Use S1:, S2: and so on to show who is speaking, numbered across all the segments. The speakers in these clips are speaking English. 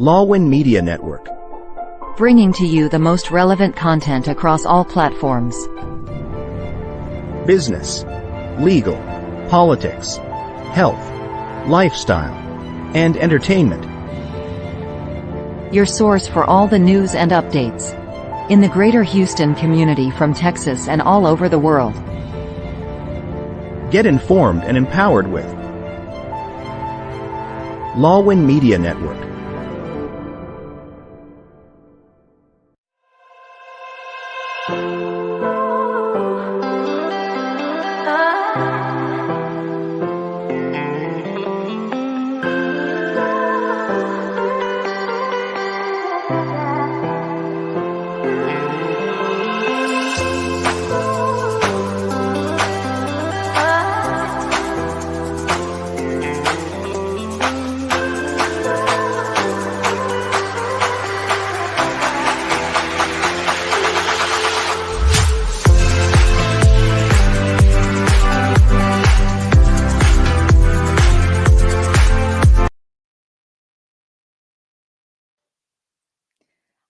S1: Lawwin Media Network.
S2: Bringing to you the most relevant content across all platforms.
S1: Business, legal, politics, health, lifestyle, and entertainment.
S2: Your source for all the news and updates. In the greater Houston community from Texas and all over the world.
S1: Get informed and empowered with Lawwin Media Network.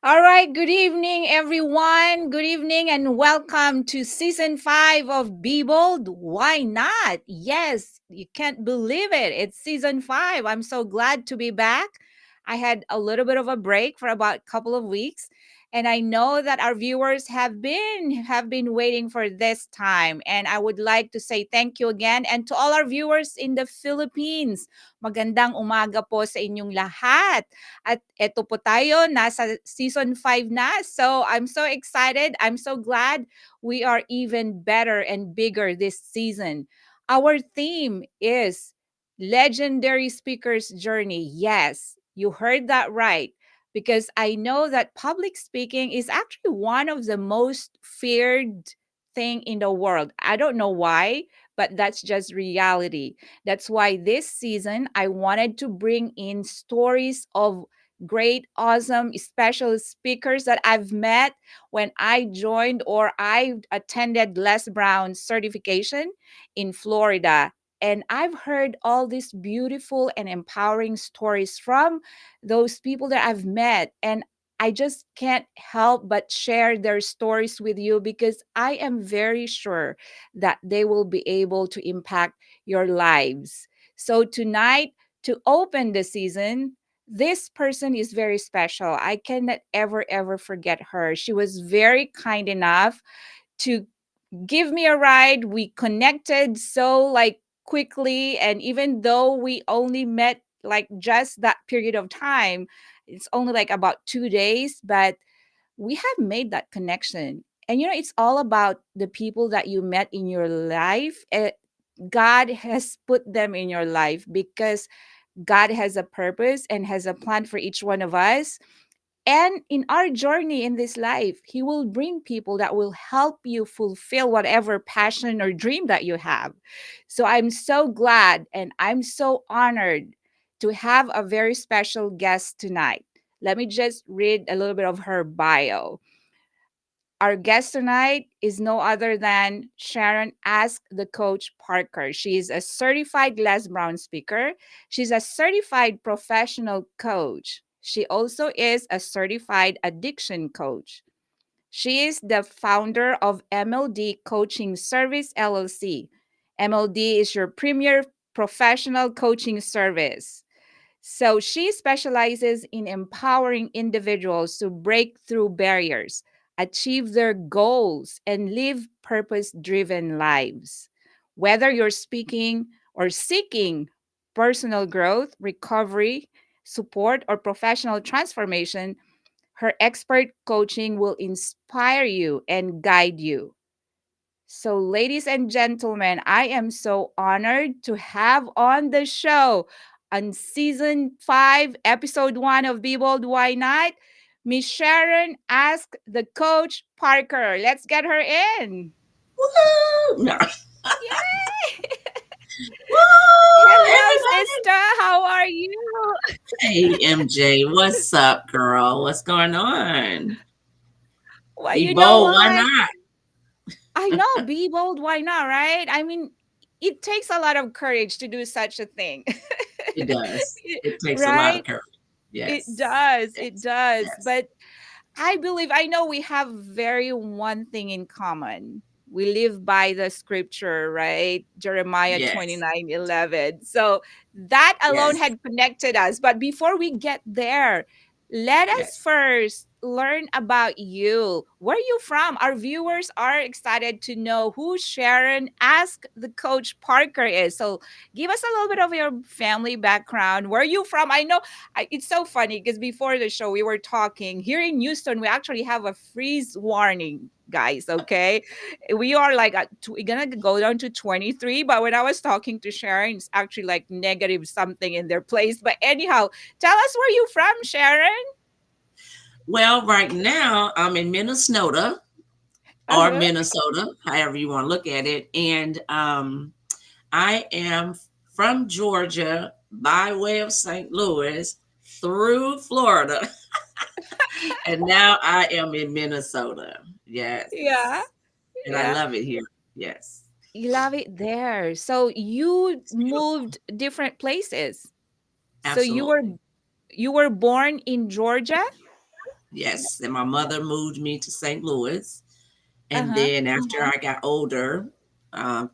S3: All right, good evening, everyone. Good evening and welcome to season 5 of Be Bold. Why not? Yes, you can't believe it. It's season 5. I'm so glad to be back. I had a little bit of a break for about a couple of weeks, and I know that our viewers have been waiting for this time, and I would like to say thank you again and to all our viewers in the Philippines. Magandang umaga po sa inyong lahat. At eto po tayo, nasa season 5 na. So I'm so excited. I'm so glad we are even better and bigger this season. Our theme is Legendary Speaker's Journey. Yes, you heard that right. Because I know that public speaking is actually one of the most feared thing in the world. I don't know why, but that's just reality. That's why this season I wanted to bring in stories of great, awesome, special speakers that I've met when I joined or I attended Les Brown's certification in Florida. And I've heard all these beautiful and empowering stories from those people that I've met. And I just can't help but share their stories with you because I am very sure that they will be able to impact your lives. So tonight, to open the season, this person is very special. I cannot ever forget her. She was very kind enough to give me a ride. We connected so quickly, and even though we only met like just that period of time, it's only like about 2 days, but we have made that connection. And it's all about the people that you met in your life. God has put them in your life because God has a purpose and has a plan for each one of us. And in our journey in this life, He will bring people that will help you fulfill whatever passion or dream that you have. So I'm so glad and I'm so honored to have a very special guest tonight. Let me just read a little bit of her bio. Our guest tonight is no other than Sharon Ask the Coach Parker. She is a certified Les Brown speaker. She's a certified professional coach. She also is a certified addiction coach. She is the founder of MLD Coaching Service LLC. MLD is your premier professional coaching service. So she specializes in empowering individuals to break through barriers, achieve their goals, and live purpose driven lives. Whether you're speaking or seeking personal growth, recovery, support, or professional transformation, her expert coaching will inspire you and guide you. So, ladies and gentlemen, I am so honored to have on the show on season 5, episode 1 of Be Bold, Why Not? Miss Sharon Ask the Coach Parker. Let's get her in.
S4: Woo! No.
S3: Yay!
S4: Woo!
S3: Hello,
S4: Everybody.
S3: sister. How are you?
S4: Hey, MJ. What's up, girl? What's going on?
S3: Well,
S4: Be
S3: you know
S4: bold. Why
S3: what?
S4: not?
S3: I know, be bold. Why not, right? I mean, it takes a lot of courage to do such a thing.
S4: It does. It takes a lot
S3: Right?
S4: of courage.
S3: It
S4: Yes.
S3: does. It
S4: Yes.
S3: does.
S4: Yes.
S3: But I know we have very one thing in common. We live by the scripture, right? Jeremiah
S4: Yes.
S3: 29:11. So that alone
S4: Yes.
S3: had connected us. But before we get there, let us
S4: Yes.
S3: first learn about you. Where are you from? Our viewers are excited to know who Sharon Ask the Coach Parker is. So give us a little bit of your family background. Where are you from? I know it's so funny because before the show we were talking here in Houston. We actually have a freeze warning, guys. Okay, we are like we're gonna go down to 23, but when I was talking to Sharon, it's actually like negative something in their place. But anyhow, tell us where you from, Sharon.
S4: Well, right now I'm in Minnesota or
S3: Uh-huh.
S4: Minnesota, however you want to look at it. And I am from Georgia by way of St. Louis through Florida. And now I am in Minnesota. Yes.
S3: Yeah,
S4: And I
S3: yeah.
S4: love it here. Yes.
S3: You love it there. So you
S4: It's beautiful.
S3: moved different places. So
S4: Absolutely.
S3: you were born in Georgia.
S4: Yes. And my mother moved me to St. Louis. And
S3: Uh-huh.
S4: then after I got older,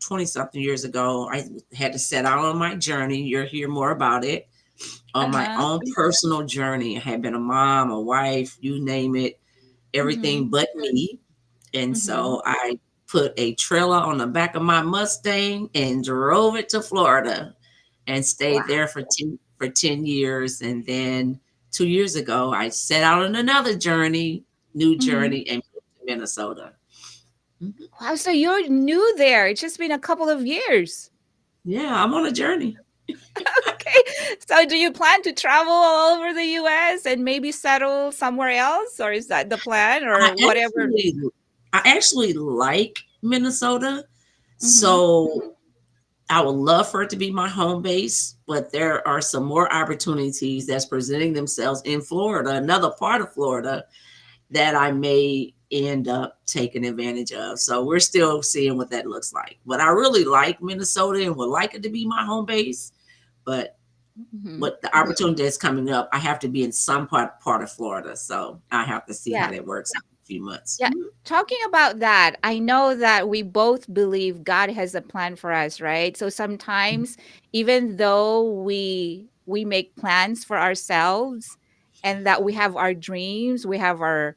S4: 20 something years ago, I had to set out on my journey. You'll hear more about it on my
S3: Uh-huh.
S4: own personal journey. I had been a mom, a wife, you name it, everything
S3: Mm-hmm.
S4: but me. And
S3: Mm-hmm.
S4: so I put a trailer on the back of my Mustang and drove it to Florida and stayed
S3: Wow.
S4: there for 10 years. And then 2 years ago, I set out on another journey, new
S3: Mm-hmm.
S4: journey, and moved to Minnesota. Mhm.
S3: Wow, so you're new there. It's just been a couple of years.
S4: Yeah, I'm on a journey.
S3: Okay. So do you plan to travel all over the US and maybe settle somewhere else? Or is that the plan
S4: I
S3: or whatever?
S4: actually I actually like Minnesota.
S3: Mm-hmm.
S4: So I would love for it to be my home base, but there are some more opportunities that's presenting themselves in Florida, another part of Florida that I may end up taking advantage of. So we're still seeing what that looks like. But I really like Minnesota and would like it to be my home base. But
S3: Mm-hmm.
S4: what the opportunity that's coming up, I have to be in some part of Florida. So I have to see how
S3: Yeah.
S4: that works out in a few months.
S3: Yeah. Talking about that, I know that we both believe God has a plan for us, right? So sometimes even though we make plans for ourselves and that we have our dreams, we have our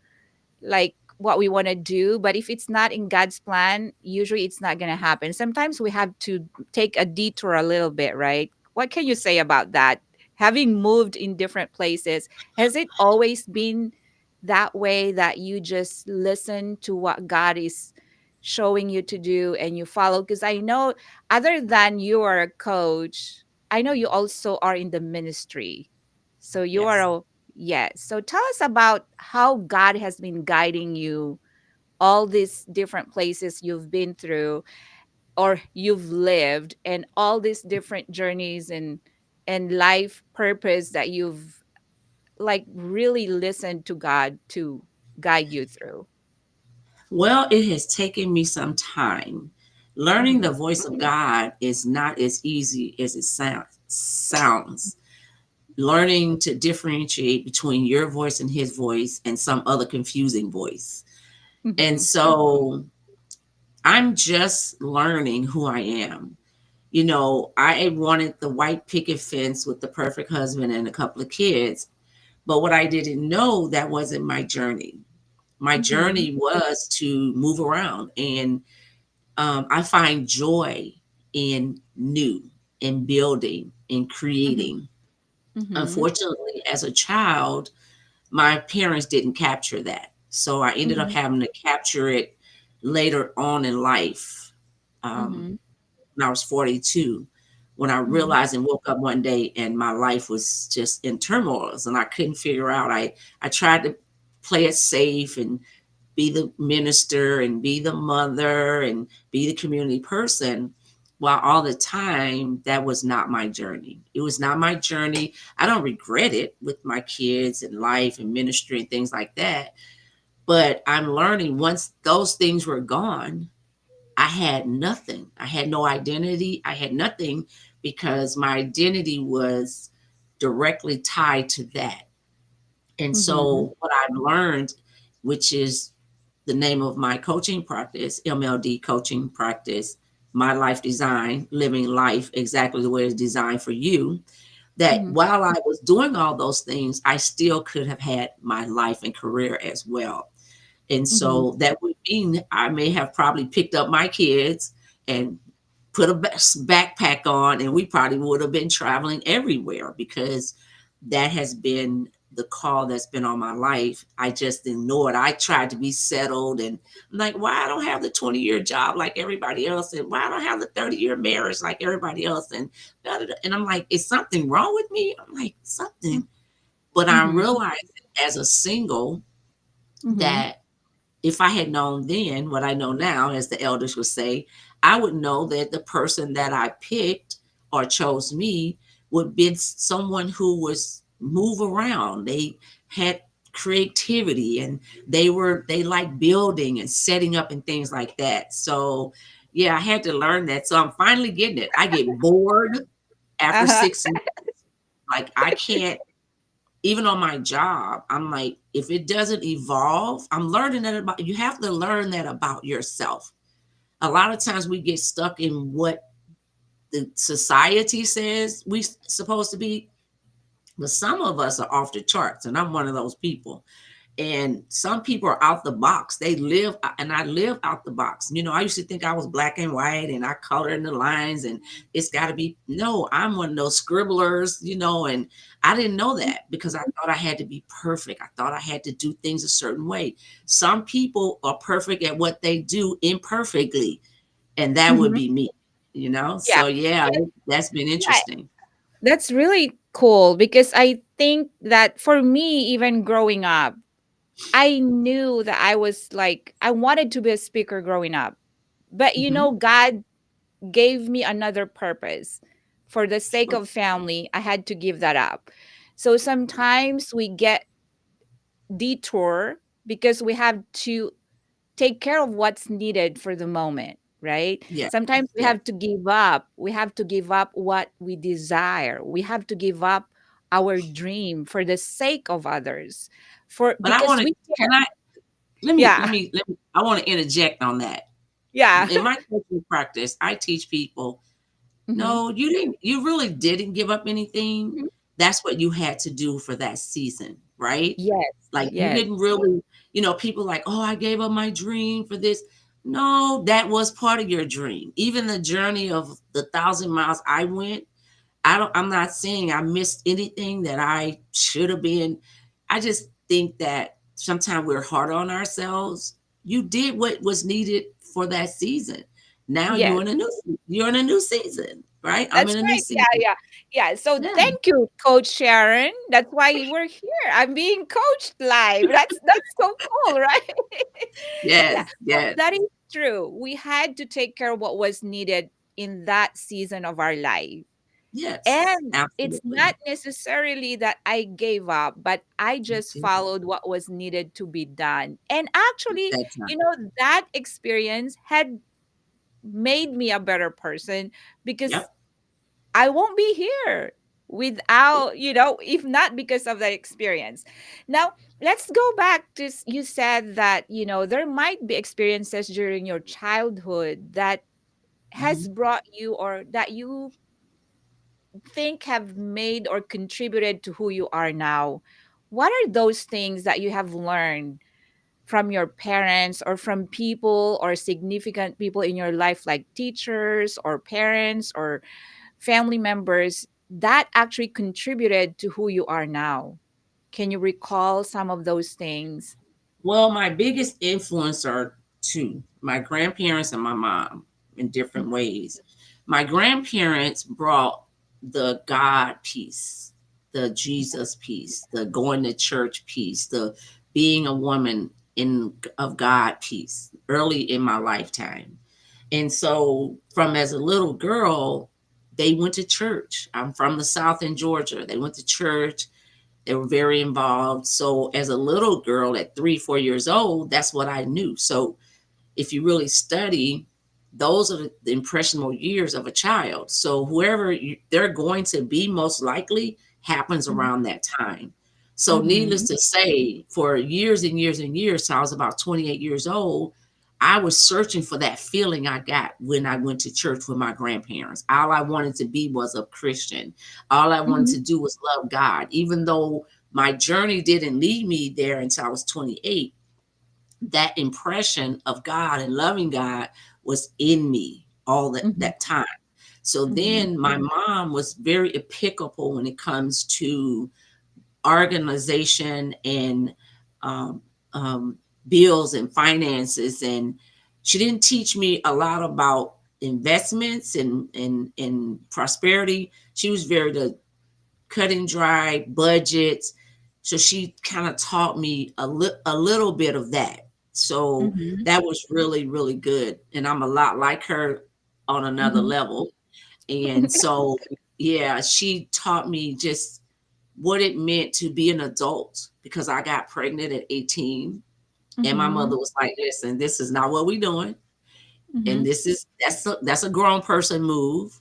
S3: like what we want to do, but if it's not in God's plan, usually it's not going to happen. Sometimes we have to take a detour a little bit, right? What can you say about that? Having moved in different places, has it always been that way that you just listen to what God is showing you to do and you follow? Because I know other than you are a coach, I know you also are in the ministry. So you are
S4: Yes.
S3: a yes. So tell us about how God has been guiding you all these different places you've been through or you've lived and all these different journeys and life purpose that you've like really listened to God to guide you through.
S4: Well, it has taken me some time. Learning
S3: Mhm.
S4: the voice of God is not as easy as it sounds. Learning to differentiate between your voice and his voice and some other confusing voice. And
S3: Mhm.
S4: so I'm just learning who I am. You know, I wanted the white picket fence with the perfect husband and a couple of kids. But what I didn't know, that wasn't my journey. My
S3: Mhm.
S4: journey was to move around. And I find joy in new, in building, in
S3: Mhm.
S4: creating.
S3: Mhm.
S4: Unfortunately, as a child, my parents didn't capture that. So I ended up
S3: Mhm.
S4: having to capture it later on in life. Um,
S3: Mhm.
S4: when I was 42, when I
S3: Mhm.
S4: realized and woke up one day and my life was just in turmoil and I couldn't figure out. I tried to play it safe and be the minister and be the mother and be the community person. While all the time, that was not my journey. It was not my journey. I don't regret it with my kids and life and ministry and things like that. But I'm learning once those things were gone, I had nothing. I had no identity. I had nothing because my identity was directly tied to that. And
S3: Mm-hmm.
S4: so what I've learned, which is the name of my coaching practice, MLD coaching practice, my life design, living life exactly the way it's designed for you, that
S3: Mm-hmm.
S4: while I was doing all those things, I still could have had my life and career as well. And
S3: Mm-hmm.
S4: so that would mean I may have probably picked up my kids and put a backpack on, and we probably would have been traveling everywhere because that has been the call that's been on my life. I just didn't know it. I tried to be settled, and I'm like, why I don't have the 20-year job like everybody else, and why I don't have the 30-year marriage like everybody else, and and I'm like, is something wrong with me? I'm like, something. But I
S3: Mm-hmm.
S4: realized as a single
S3: Mm-hmm.
S4: that if I had known then what I know now, as the elders would say, I would know that the person that I picked or chose me would be someone who was move around. They had creativity, and they like building and setting up and things like that. So yeah, I had to learn that. So I'm finally getting it. I get bored after
S3: Uh-huh.
S4: 6 months. Like I can't, even on my job, I'm like, if it doesn't evolve, I'm learning that about you have to learn that about yourself. A lot of times we get stuck in what the society says we supposed to be, but some of us are off the charts, and I'm one of those people. And some people are out the box. They live, and I live out the box. I used to think I was black and white, and I color in the lines, and it's got to be. No, I'm one of those scribblers, and I didn't know that because I thought I had to be perfect. I thought I had to do things a certain way. Some people are perfect at what they do imperfectly, and that would
S3: Mm-hmm.
S4: be me.
S3: Yeah.
S4: So yeah, that's been
S3: Yeah.
S4: interesting.
S3: That's really cool because I think that for me, even growing up, I knew that I was like, I wanted to be a speaker growing up. But
S4: Hmm.
S3: God gave me another purpose. For the sake of family, I had to give that up. So sometimes we get detour because we have to take care of what's needed for the moment, right?
S4: Yeah,
S3: Sometimes we
S4: yeah.
S3: have to give up. We have to give up what we desire. We have to give up our dream for the sake of others. For
S4: But I
S3: because
S4: want to.
S3: we
S4: Can
S3: care.
S4: I?
S3: Yeah.
S4: Let me. I want to interject on that.
S3: Yeah.
S4: In my coaching practice, I teach people,
S3: Hmm.
S4: no, you really didn't give up anything.
S3: Hmm.
S4: That's what you had to do for that season, right?
S3: Yes.
S4: Like you
S3: Yes.
S4: didn't really, people like, oh, I gave up my dream for this. No, that was part of your dream. Even the journey of the 1,000 miles I went, I'm not saying I missed anything that I should have been. I just think that sometimes we're hard on ourselves. You did what was needed for that season. Now
S3: Yes.
S4: you're in a new season, right? I'm
S3: That's
S4: in a new
S3: right. Yeah,
S4: season.
S3: yeah. Yeah. So
S4: Yeah.
S3: thank you, Coach Sharon. That's why we're here. I'm being coached live. That's so cool, right? Yeah.
S4: Yes,
S3: So
S4: yes,
S3: that is true. We had to take care of what was needed in that season of our life.
S4: yes,
S3: And it's
S4: absolutely.
S3: not necessarily that I gave up, but I just
S4: Okay.
S3: followed what was needed to be done. And actually,
S4: That time.
S3: that experience had made me a better person because
S4: Yep.
S3: I won't be here without, if not because of that experience. Now, let's go back to you said that, there might be experiences during your childhood that has
S4: Mhm.
S3: brought you or that you think have made or contributed to who you are now. What are those things that you have learned from your parents or from people or significant people in your life, like teachers or parents or family members, that actually contributed to who you are now? Can you recall some of those things?
S4: Well, my biggest influence are two, my grandparents and my mom, in different ways. My grandparents brought the God piece, the Jesus piece, the going to church piece, the being a woman in of God piece early in my lifetime. And so from as a little girl, they went to church. I'm from the South in Georgia. They went to church. They were very involved. So as a little girl at 3, 4 years old, that's what I knew. So if you really study, those are the impressionable years of a child. So they're going to be most likely happens
S3: Mhm.
S4: around that time. So, needless
S3: Mhm.
S4: to say, for years and years and years, till I was about 28 years old, I was searching for that feeling I got when I went to church with my grandparents. All I wanted to be was a Christian. All I wanted
S3: Mhm.
S4: to do was love God. Even though my journey didn't lead me there until I was 28, that impression of God and loving God was in me all
S3: Mhm.
S4: that time. So
S3: Mhm.
S4: then my mom was very episcopal when it comes to organization and um, um, bills and finances. And she didn't teach me a lot about investments and prosperity. She was very the cut and dry budgets. So she kind of taught me a little bit of that. So
S3: Mhm.
S4: that was really, really good. And I'm a lot like her on another
S3: Mhm.
S4: level. And so, yeah, she taught me just what it meant to be an adult because I got pregnant at 18 and my mother
S3: Mhm.
S4: was like, listen, this is not what we're doing. And
S3: Mhm.
S4: that's a grown person move.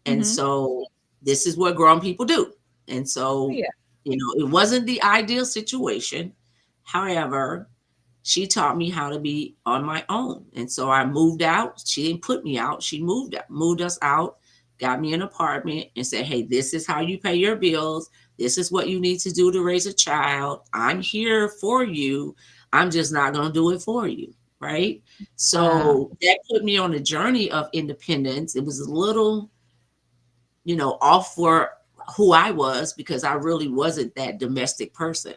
S4: And
S3: Mhm.
S4: so this is what grown people do. And so,
S3: Yeah.
S4: it wasn't the ideal situation. However, she taught me how to be on my own. And so I moved out. She didn't put me out. She moved us out, got me an apartment and said, "Hey, this is how you pay your bills. This is what you need to do to raise a child. I'm here for you. I'm just not going to do it for you." Right?
S3: Wow.
S4: So that put me on a journey of independence. It was a little, off for who I was because I really wasn't that domestic person,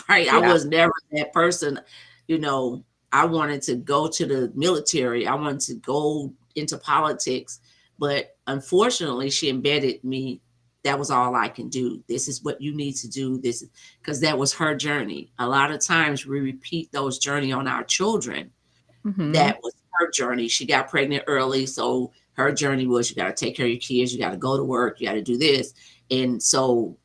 S4: right? I
S3: Yeah.
S4: was never that person. You know, I wanted to go to the military, I wanted to go into politics, but unfortunately, she embedded me. That was all I can do. This is what you need to do. This because that was her journey. A lot of times we repeat those journey on our children.
S3: Mhm.
S4: That was her journey. She got pregnant early, so her journey was you got to take care of your kids, you got to go to work, you got to do this. And so,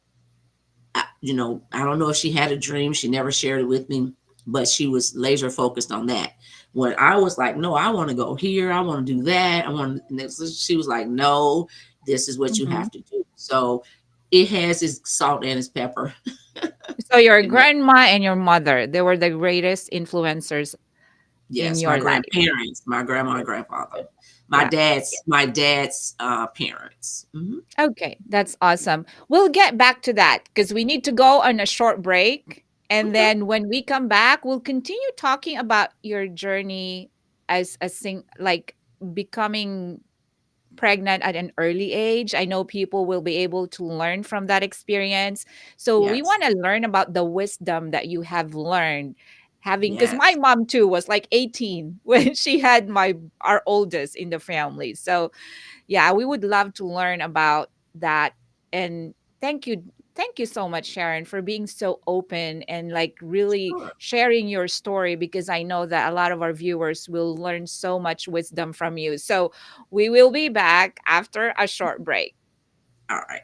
S4: I don't know if she had a dream. She never shared it with me, but she was laser focused on that. When I was like, no, I want to go here, I want to do that, I want. She was like, no, this is what you
S3: Mhm.
S4: have to do. So it has its salt and its pepper.
S3: So your
S4: And that,
S3: grandma and your mother, they were the greatest influencers in
S4: yes, my
S3: your life.
S4: grandparents, my grandma and grandfather, my
S3: Yeah.
S4: dad's my dad's parents.
S3: Okay, that's awesome. We'll get back to that because we need to go on a short break. And
S4: Okay.
S3: then when we come back, we'll continue talking about your journey as like becoming pregnant at an early age. I know people will be able to learn from that experience. So we
S4: Yes.
S3: want to learn about the wisdom that you have learned having because my
S4: Yes.
S3: mom too was like 18 when she had my our oldest in the family. So yeah, we would love to learn about that. And thank you so much, Sharon, for being so open and like really
S4: Sure.
S3: sharing your story because I know that a lot of our viewers will learn so much wisdom from you. So we will be back after a short break.
S4: All right.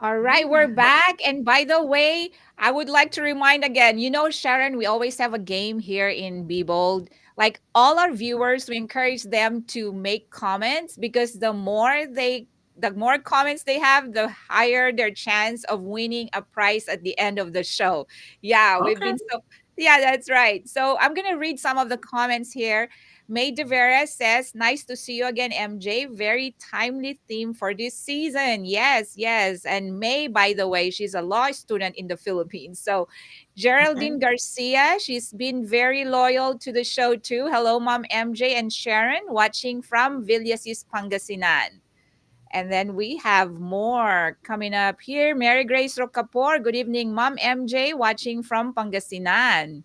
S3: All right, we're
S4: Yeah.
S3: back. And by the way, I would like to remind again, Sharon, we always have a game here in Be Bold. Like all our viewers, we encourage them to make comments because the more comments they have, the higher their chance of winning a prize at the end of the show. Yeah, we've
S4: Okay.
S3: been so yeah, that's right. So I'm gonna read some of the comments here. May De Vera says, nice to see you again, MJ. Very timely theme for this season. Yes, yes. And May, by the way, she's a law student in the Philippines. So
S4: Okay.
S3: Geraldine Garcia, she's been very loyal to the show too. Hello, Mom MJ and Sharon, watching from Villasis, Pangasinan. And then we have more coming up here. Mary Grace Rocapor, good evening, Mom MJ, watching from Pangasinan.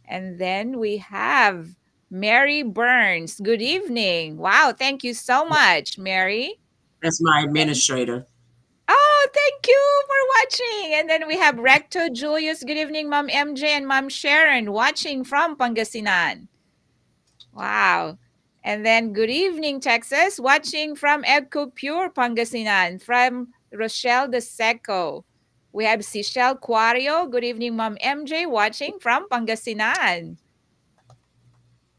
S3: And then we have Mary Burns. Good evening. Wow, thank you so much, Mary.
S4: That's my administrator.
S3: Oh, thank you for watching. And then we have Recto Julius. Good evening, Mom MJ and Mom Sharon, watching from Pangasinan. Wow. And then good evening, Texas, watching from Edco Pure, Pangasinan, from Rochelle De Seco. We have Cichelle Quario. Good evening, Mom MJ, watching from Pangasinan.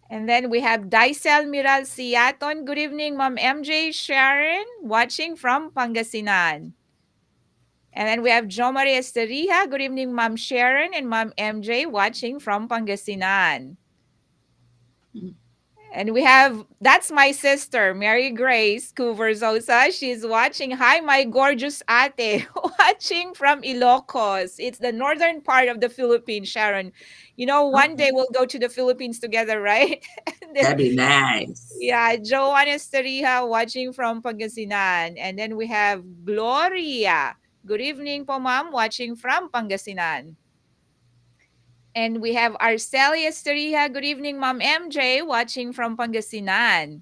S3: And then we have Daisel Miral Siaton. Good evening, Mom MJ Sharon, watching from Pangasinan. And then we have Jo Maria Esteriha. Good evening, Mom Sharon and Mom MJ, watching from Pangasinan. And we have, that's my sister, Mary Grace Cuverzosa. She's watching. Hi, my gorgeous ate, watching from Ilocos. It's the northern part of the Philippines, Sharon. You know, one
S4: Okay.
S3: day we'll go to the Philippines together, right? And then,
S4: That'd be nice.
S3: yeah, Joanna Esteriha watching from Pangasinan. And then we have Gloria. Good evening po, ma'am, watching from Pangasinan. And we have Arcelia Esteriha. Good evening, Mom MJ, watching from Pangasinan.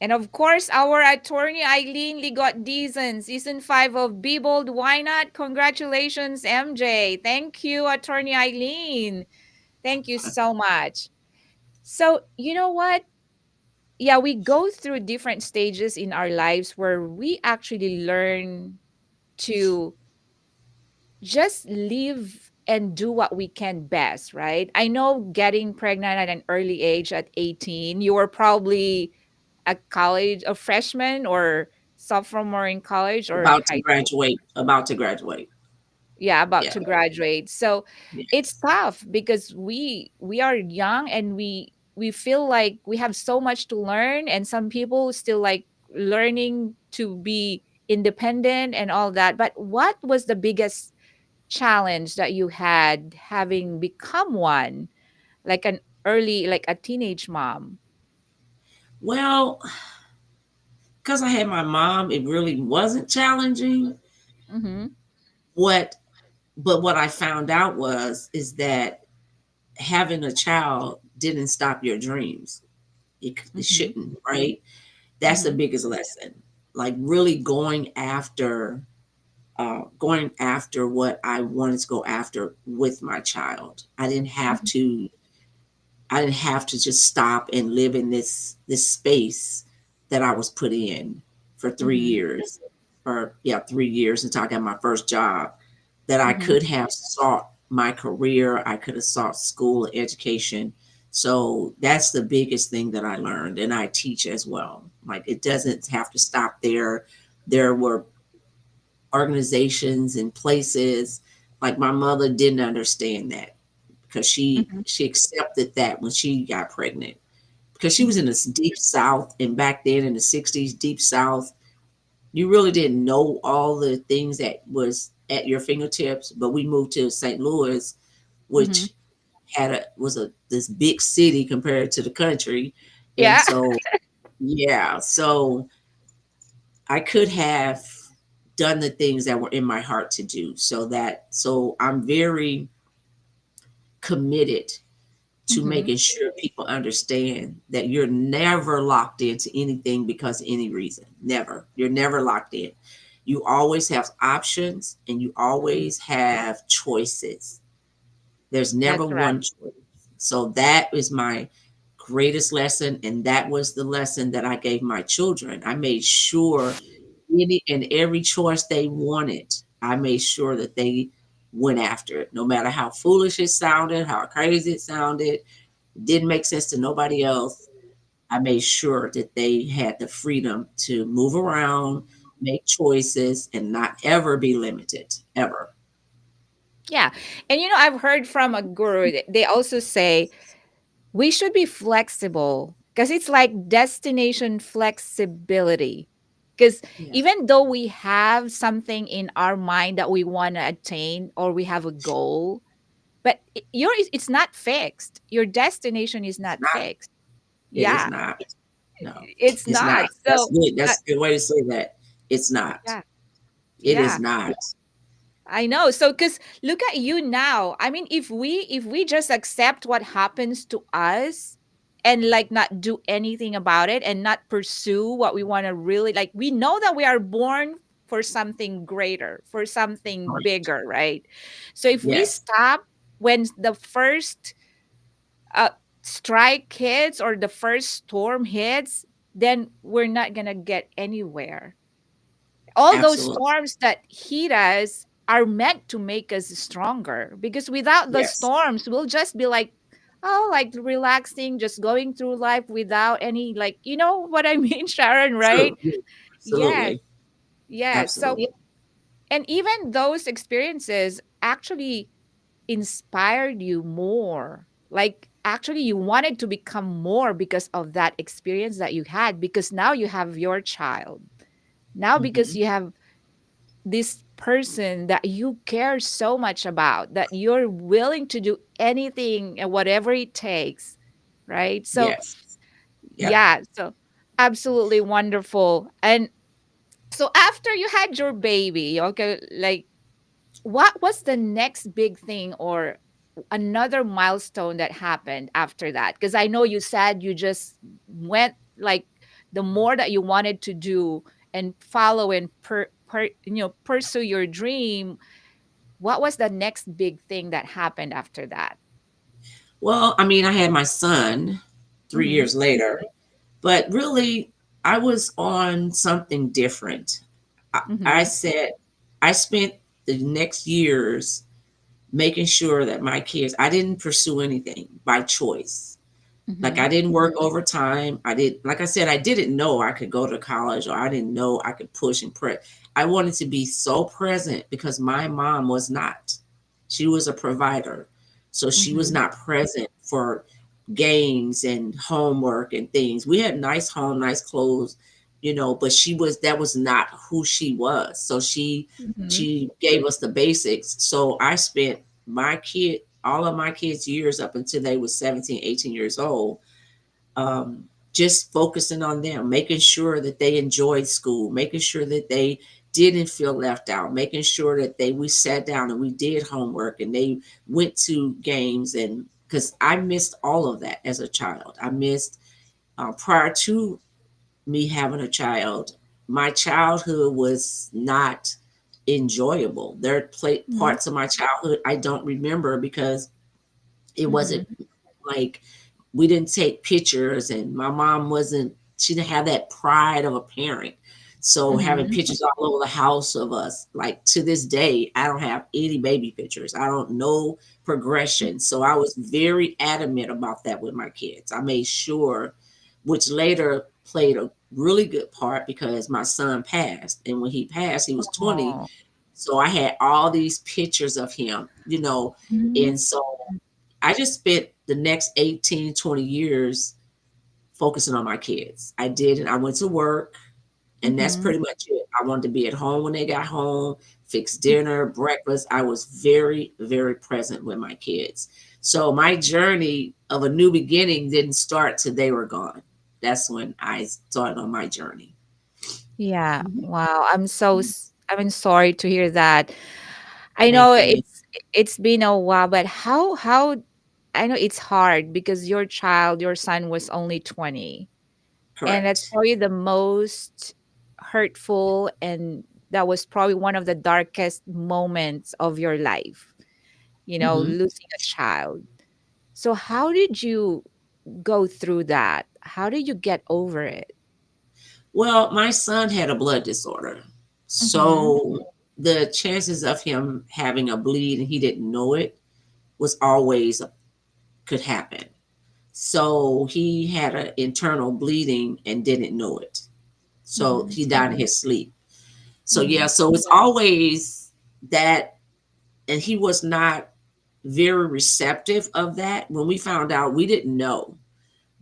S3: And of course, our attorney Eileen Ligot Deason, season 5 of Be Bold, Why Not? Congratulations, MJ. Thank you, attorney Eileen. Thank you so much. So, you know what? Yeah, we go through different stages in our lives where we actually learn to just live and do what we can best, right? I know getting pregnant at an early age at 18, you were probably a freshman or sophomore in college or
S4: About to
S3: high school.
S4: graduate. About to graduate.
S3: Yeah, about
S4: Yeah.
S3: to graduate. So it's
S4: Yes.
S3: tough because we are young and we feel like we have so much to learn, and some people still like learning to be independent and all that. But what was the biggest challenge that you had having become one, like an early, like a teenage mom?
S4: Well, because I had my mom, it really wasn't challenging.
S3: Mm-hmm.
S4: What but what I found out was is that having a child didn't stop your dreams. It
S3: Mm-hmm.
S4: shouldn't, right? That's the
S3: Mm-hmm.
S4: biggest lesson. Like really going after what I wanted to go after with my child. I didn't have to just stop and live in this space that I was put in for three
S3: Mm-hmm.
S4: years, or yeah, 3 years until I got my first job. That I
S3: Mm-hmm.
S4: could have sought my career, I could have sought school education. So that's the biggest thing that I learned, and I teach as well. Like it doesn't have to stop there. There were organizations and places, like my mother didn't understand that because
S3: Mm-hmm.
S4: she accepted that when she got pregnant, because she was in
S3: Mm-hmm.
S4: this deep south, and back then in the 60s, deep south, you really didn't know all the things that was at your fingertips. But we moved to St. Louis,
S3: Mm-hmm.
S4: which was a this big city compared to the country. And
S3: Yeah.
S4: so yeah, so I could have done the things that were in my heart to do. So I'm very committed to
S3: Mm-hmm.
S4: making sure people understand that you're never locked into anything because of any reason. Never. You're never locked in. You always have options, and you always have choices. There's never
S3: That's right.
S4: one choice. So that is my greatest lesson. And that was the lesson that I gave my children. I made sure any and every choice they wanted, I made sure that they went after it, no matter how foolish it sounded, how crazy it sounded, didn't make sense to nobody else. I made sure that they had the freedom to move around, make choices, and not ever be limited, ever.
S3: Yeah. And I've heard from a guru, they also say We should be flexible because it's like destination flexibility. Because
S4: Yeah.
S3: even though we have something in our mind that we want to attain or we have a goal, but it's not fixed. Your destination is
S4: It's
S3: not
S4: not.
S3: fixed.
S4: It is
S3: Yeah,
S4: not. No,
S3: it's
S4: it's not.
S3: not.
S4: That's
S3: So,
S4: good.
S3: uh,
S4: That's a good way to say that. It's not.
S3: yeah,
S4: It is
S3: yeah.
S4: not.
S3: I know. So cuz look at you now. I mean, if we just accept what happens to us and like not do anything about it and not pursue what we want to really like, we know that we are born for something greater, for something
S4: Correct.
S3: bigger, right? So if we
S4: Yes.
S3: stop when the first uh strike hits or the first storm hits, then we're not going to get anywhere. All those
S4: Absolutely.
S3: storms that hit us are meant to make us stronger because without the
S4: Yes.
S3: storms we'll just be like, oh, like relaxing, just going through life without any, like, you know what I mean, Sharon, right?
S4: True. Yeah.
S3: Yes,
S4: Absolutely.
S3: yes. So,
S4: Absolutely.
S3: and even those experiences actually inspired you more, like actually you wanted to become more because of that experience that you had, because now you have your child, now because
S4: Hmm.
S3: you have this person that you care so much about that you're willing to do anything and whatever it takes, right? So
S4: Yes. Yep.
S3: yeah, so absolutely wonderful. And so after you had your baby, okay, like what was the next big thing or another milestone that happened after that? Because I know you said you just went like the more that you wanted to do and follow and pursue your dream. What was the next big thing that happened after that?
S4: Well, I mean, I had my son 3 years
S3: Mm-hmm.
S4: later, but really, I was on something different. I
S3: Mm-hmm.
S4: said, I spent the next years making sure that my kids, I didn't pursue anything by choice. Like
S3: Mm-hmm.
S4: I didn't work overtime. I did, like I said, I didn't know I could go to college or I didn't know I could push and press. I wanted to be so present because my mom was not. She was a provider. So she was
S3: Mm-hmm.
S4: not present for games and homework and things. We had nice home, nice clothes, but that was not who she was. So
S3: Mm-hmm.
S4: she gave us the basics. So I spent all of my kids' years up until they was 17, 18 years old, um, just focusing on them, making sure that they enjoyed school, making sure that they didn't feel left out, making sure that we sat down and we did homework and they went to games. And because I missed all of that as a child, I missed prior to me having a child, my childhood was not enjoyable. There are
S3: Mm-hmm.
S4: parts of my childhood I don't remember because it wasn't
S3: Mm-hmm.
S4: like we didn't take pictures and my mom wasn't she didn't have that pride of a parent. So having
S3: Mm-hmm.
S4: pictures all over the house of us, like to this day, I don't have any baby pictures. I don't know progression. So I was very adamant about that with my kids. I made sure, which later played a really good part because my son passed. And when he passed, he was 20.
S3: Oh.
S4: So I had all these pictures of him.
S3: Mm-hmm.
S4: And so I just spent the next 18, 20 years focusing on my kids. I did, and I went to work, and that's
S3: Mm-hmm.
S4: pretty much it. I wanted to be at home when they got home, fix dinner, breakfast. I was very, very present with my kids. So my journey of a new beginning didn't start till they were gone. That's when I started on my journey.
S3: Yeah.
S4: Mhm.
S3: Wow. I mean, sorry to hear that. I know
S4: Thank you.
S3: it's been a while, but how I know it's hard because your son was only 20. And that's
S4: Correct.
S3: probably the most hurtful, and that was probably one of the darkest moments of your life,
S4: Hmm.
S3: losing a child. So how did you go through that? How did you get over it?
S4: Well, my son had a blood disorder.
S3: Mhm.
S4: So the chances of him having a bleed and he didn't know it was always could happen. So he had an internal bleeding and didn't know it. So
S3: Mhm.
S4: he died in his sleep. So yeah,
S3: Mhm.
S4: so it's always that, and he was not. very receptive of that. When we found out, we didn't know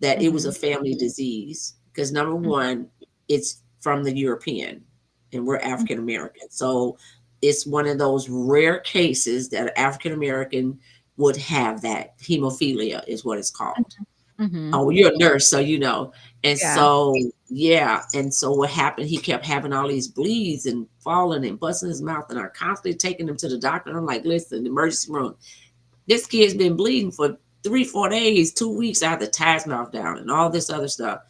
S4: that it was a
S3: Mhm.
S4: family disease because number
S3: Mhm.
S4: one, it's from the European and we're African American. So it's one of those rare cases that an African American would have that. Hemophilia is what it's called.
S3: Mhm.
S4: Oh, well, you're a nurse, so you know. And
S3: Yeah.
S4: so, yeah. And so what happened, he kept having all these bleeds and falling and busting his mouth. And I constantly taking him to the doctor. I'm like, listen, the emergency room. This kid's been bleeding for 3, 4 days, 2 weeks. I had to tie his mouth down and all this other stuff.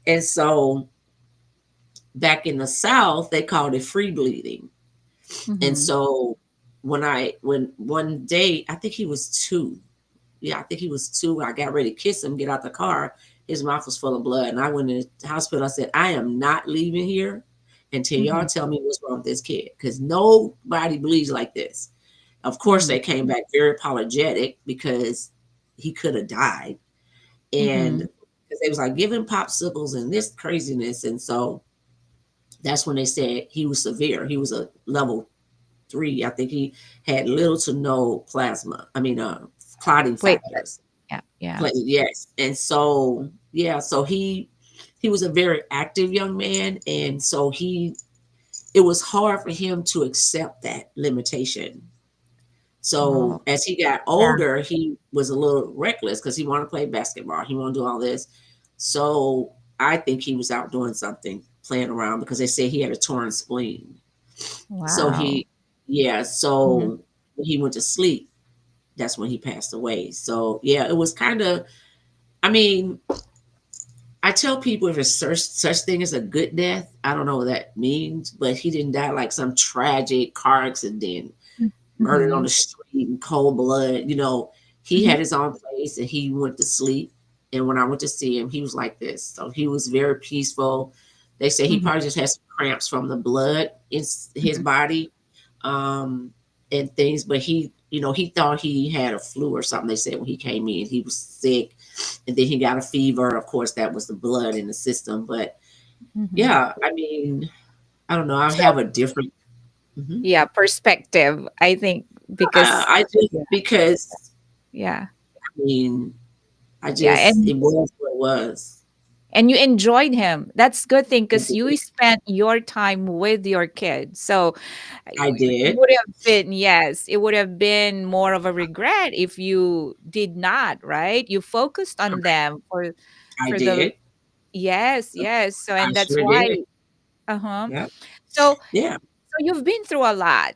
S4: And so back in the South, they called it free bleeding. And
S3: Mhm.
S4: so when one day, I think he was 2. Yeah, I think he was 2. I got ready to kiss him, get out the car. His mouth was full of blood. And I went in the hospital. I said, I am not leaving here until y'all
S3: Mhm.
S4: tell me what's wrong with this kid. Because nobody bleeds like this. Of course,
S3: Mhm.
S4: they came back very apologetic because he could have died. And
S3: Mhm.
S4: because they was like, give him popsicles and this craziness. And so that's when they said he was severe. He was a level 3. I think he had little to no plasma. I mean, clotting
S3: Platelet.
S4: factors.
S3: Yeah. Yeah.
S4: Yes. And so, yeah, so he was a very active young man. And so it was hard for him to accept that limitation.
S3: Oh.
S4: So as he got
S3: Yeah.
S4: older, he was a little reckless because he wanted to play basketball. He wanted to do all this. So I think he was out doing something, playing around because they say he had a torn spleen. So
S3: Wow.
S4: yeah,
S3: Mhm.
S4: so when he went to sleep, that's when he passed away. So yeah, it was kind of, I mean, I tell people if it's such thing as a good death, I don't know what that means, but he didn't die like some tragic car accident, murdered on
S3: Mhm.
S4: the street in cold blood. He
S3: Mhm.
S4: had his own place and he went to sleep. And when I went to see him, he was like this. So he was very peaceful. They say he
S3: Mhm.
S4: probably just had some cramps from the blood in his
S3: Mhm.
S4: body, and things, but he thought he had a flu or something. They said when he came in, he was sick, and then he got a fever. Of course, that was the blood in the system. But
S3: Mhm.
S4: yeah, I mean, I don't know. I
S3: So,
S4: have a different. Mhm.
S3: yeah, perspective, I think, because
S4: I just
S3: yeah,
S4: because
S3: yeah,
S4: I mean,
S3: yeah,
S4: it was what it was.
S3: and you enjoyed him. That's good thing
S4: I
S3: because you
S4: did.
S3: spent your time with your kids. So
S4: I
S3: it
S4: did.
S3: would have been, yes, it would have been more of a regret if you did not, right? You focused on
S4: Correct.
S3: them
S4: I
S3: for the
S4: did.
S3: yes, yes. So
S4: I
S3: and that's
S4: sure
S3: why
S4: did.
S3: uh-huh.
S4: Yep.
S3: So
S4: Yeah.
S3: so you've been through a lot.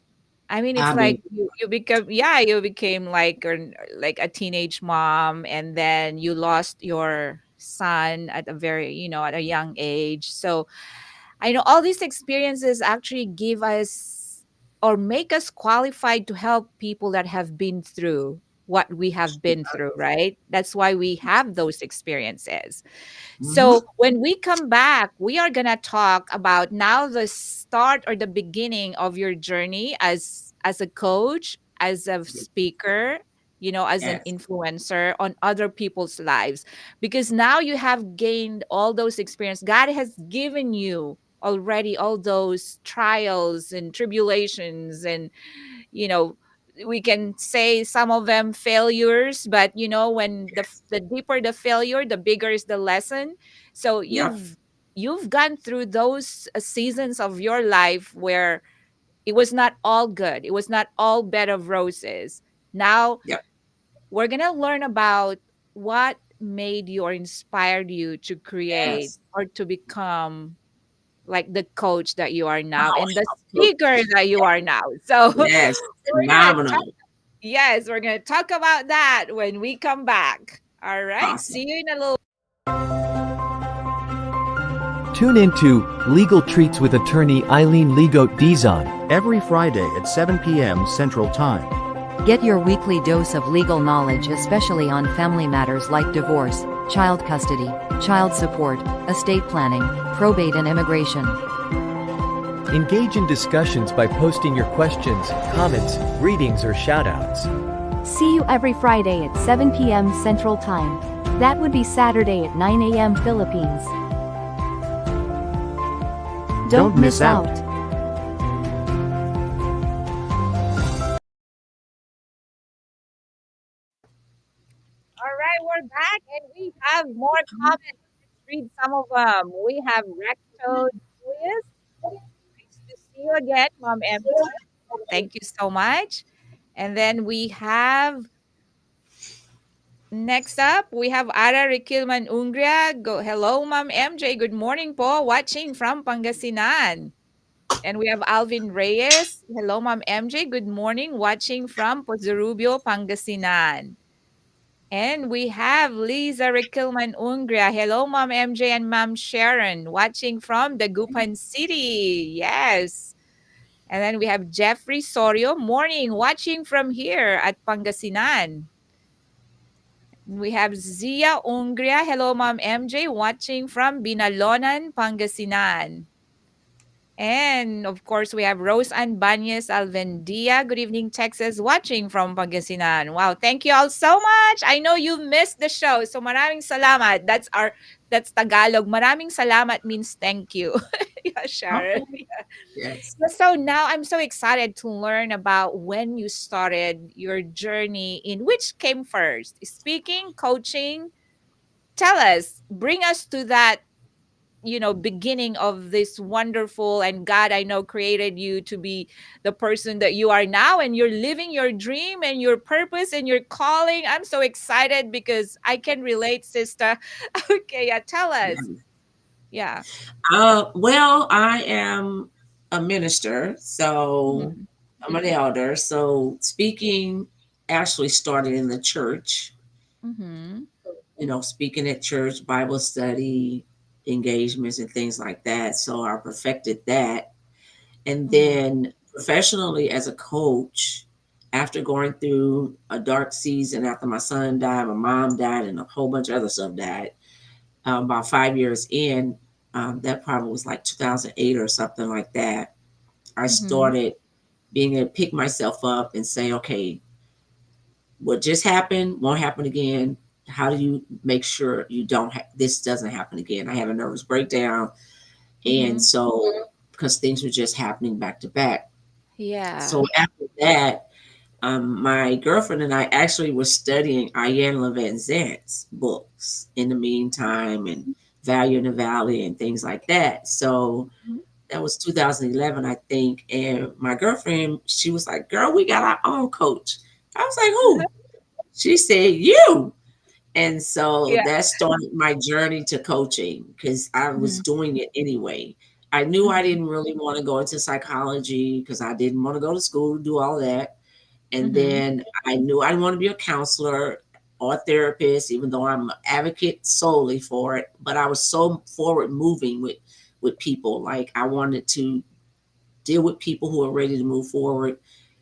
S3: I mean, it's
S4: I
S3: like
S4: mean,
S3: you became like a teenage mom, and then you lost your son at a at a young age. So I know all these experiences actually give us or make us qualified to help people that have been through what we have been through, right? That's why we have those experiences.
S4: hmm
S3: So when we come back, we are gonna talk about now the start or the beginning of your journey as a coach, as a speaker, as an
S4: yes,
S3: influencer on other people's lives. Because now you have gained all those experience. God has given you already all those trials and tribulations and you know we can say some of them failures, but when
S4: yes,
S3: the deeper the failure, the bigger is the lesson. So
S4: yep,
S3: you've gone through those seasons of your life where it was not all good, it was not all bed of roses. Now
S4: yep,
S3: we're gonna learn about what made you or inspired you to create
S4: yes.
S3: or to become like the coach that you are now and the
S4: Powerful.
S3: speaker that you are now. So
S4: Yes,
S3: we're gonna talk,
S4: phenomenal.
S3: yes, we're gonna talk about that when we come back. All right.
S4: Awesome.
S3: See you in a little.
S5: Tune into Legal Treats with attorney Eileen Ligote Dizon.
S1: Every Friday at 7 p.m. Central Time.
S2: Get your weekly dose of legal knowledge, especially on family matters like divorce, child custody, child support, estate planning, probate, and immigration.
S5: Engage in discussions by posting your questions, comments, readings, or shoutouts.
S6: See you every Friday at 7 p.m. Central Time. That would be Saturday at 9 a.m. Philippines. Don't miss out.
S3: have more comments. Let's read some of them. We have Recto Julius. Nice to see you again, Mom MJ. Thank you so much. And then we have next up, we have Ara Riquilman Ungria. Go, hello, Ma'am MJ. Good morning po. Watching from Pangasinan. And we have Alvin Reyes. Hello, Ma'am MJ. Good morning. Watching from Pozorubio, Pangasinan. And we have Liza Riquilman Ungria. Hello, Ma'am MJ and Ma'am Sharon. Watching from Dagupan City. Yes. And then we have Jeffrey Sorio. Morning. Watching from here at Pangasinan. We have Zia Ungria. Hello, Ma'am MJ, watching from Binalonan, Pangasinan. And of course, we have Rose Ann Banyes Alvendia. Good evening, Texas, watching from Pangasinan. Wow, thank you all so much. I know you missed the show, so maraming salamat. That's Tagalog. Maraming salamat means thank you. Yeah, Sharon.
S4: Okay. Yes.
S3: So now I'm so excited to learn about when you started your journey in which came first, speaking, coaching. Tell us, bring us to that, beginning of this wonderful, and God, I know, created you to be the person that you are now, and you're living your dream and your purpose and your calling. I'm so excited because I can relate, sister. Okay, yeah, tell us.
S4: Yeah.
S3: Yeah.
S4: Well, I am a minister, so
S3: Mhm.
S4: I'm an elder. So speaking actually started in the church,
S3: Mhm.
S4: speaking at church, Bible study, engagements, and things like that. So I perfected that. And
S3: Mhm.
S4: then professionally as a coach, after going through a dark season after my son died, my mom died, and a whole bunch of other stuff died, about 5 years in, that probably was like 2008 or something like that. I
S3: Mhm.
S4: started being able to pick myself up and say, okay, what just happened won't happen again. How do you make sure you don't this doesn't happen again? I had a nervous breakdown, and
S3: Mhm.
S4: so because things were just happening back to back.
S3: Yeah.
S4: So after that, my girlfriend and I actually were studying Ian Levan Zant's books in the meantime, and Value in the Valley and things like that. So
S3: Mhm.
S4: that was 2011, I think. And my girlfriend, she was like, "Girl, we got our own coach." I was like, "Who?" She said, "You." And so
S3: Yeah.
S4: that started my journey to coaching because I was
S3: Mhm.
S4: doing it anyway. I knew I
S3: Mhm.
S4: didn't really want to go into psychology because I didn't want to go to school to do all that. And
S3: Mhm.
S4: then I knew I didn't want to be a counselor or a therapist, even though I'm an advocate solely for it. But I was so forward moving with people. Like I wanted to deal with people who are ready to move forward.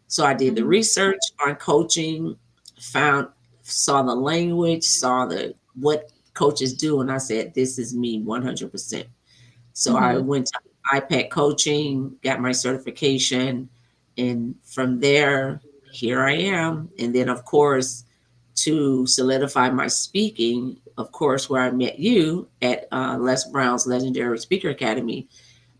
S4: So I did the
S3: Mhm.
S4: research on coaching, found saw the language, saw the what coaches do, and I said, this is me 100%. So I
S3: Mhm.
S4: went to iPad coaching, got my certification, and from there, here I am. And then, of course, to solidify my speaking, of course, where I met you at Les Brown's Legendary Speaker Academy,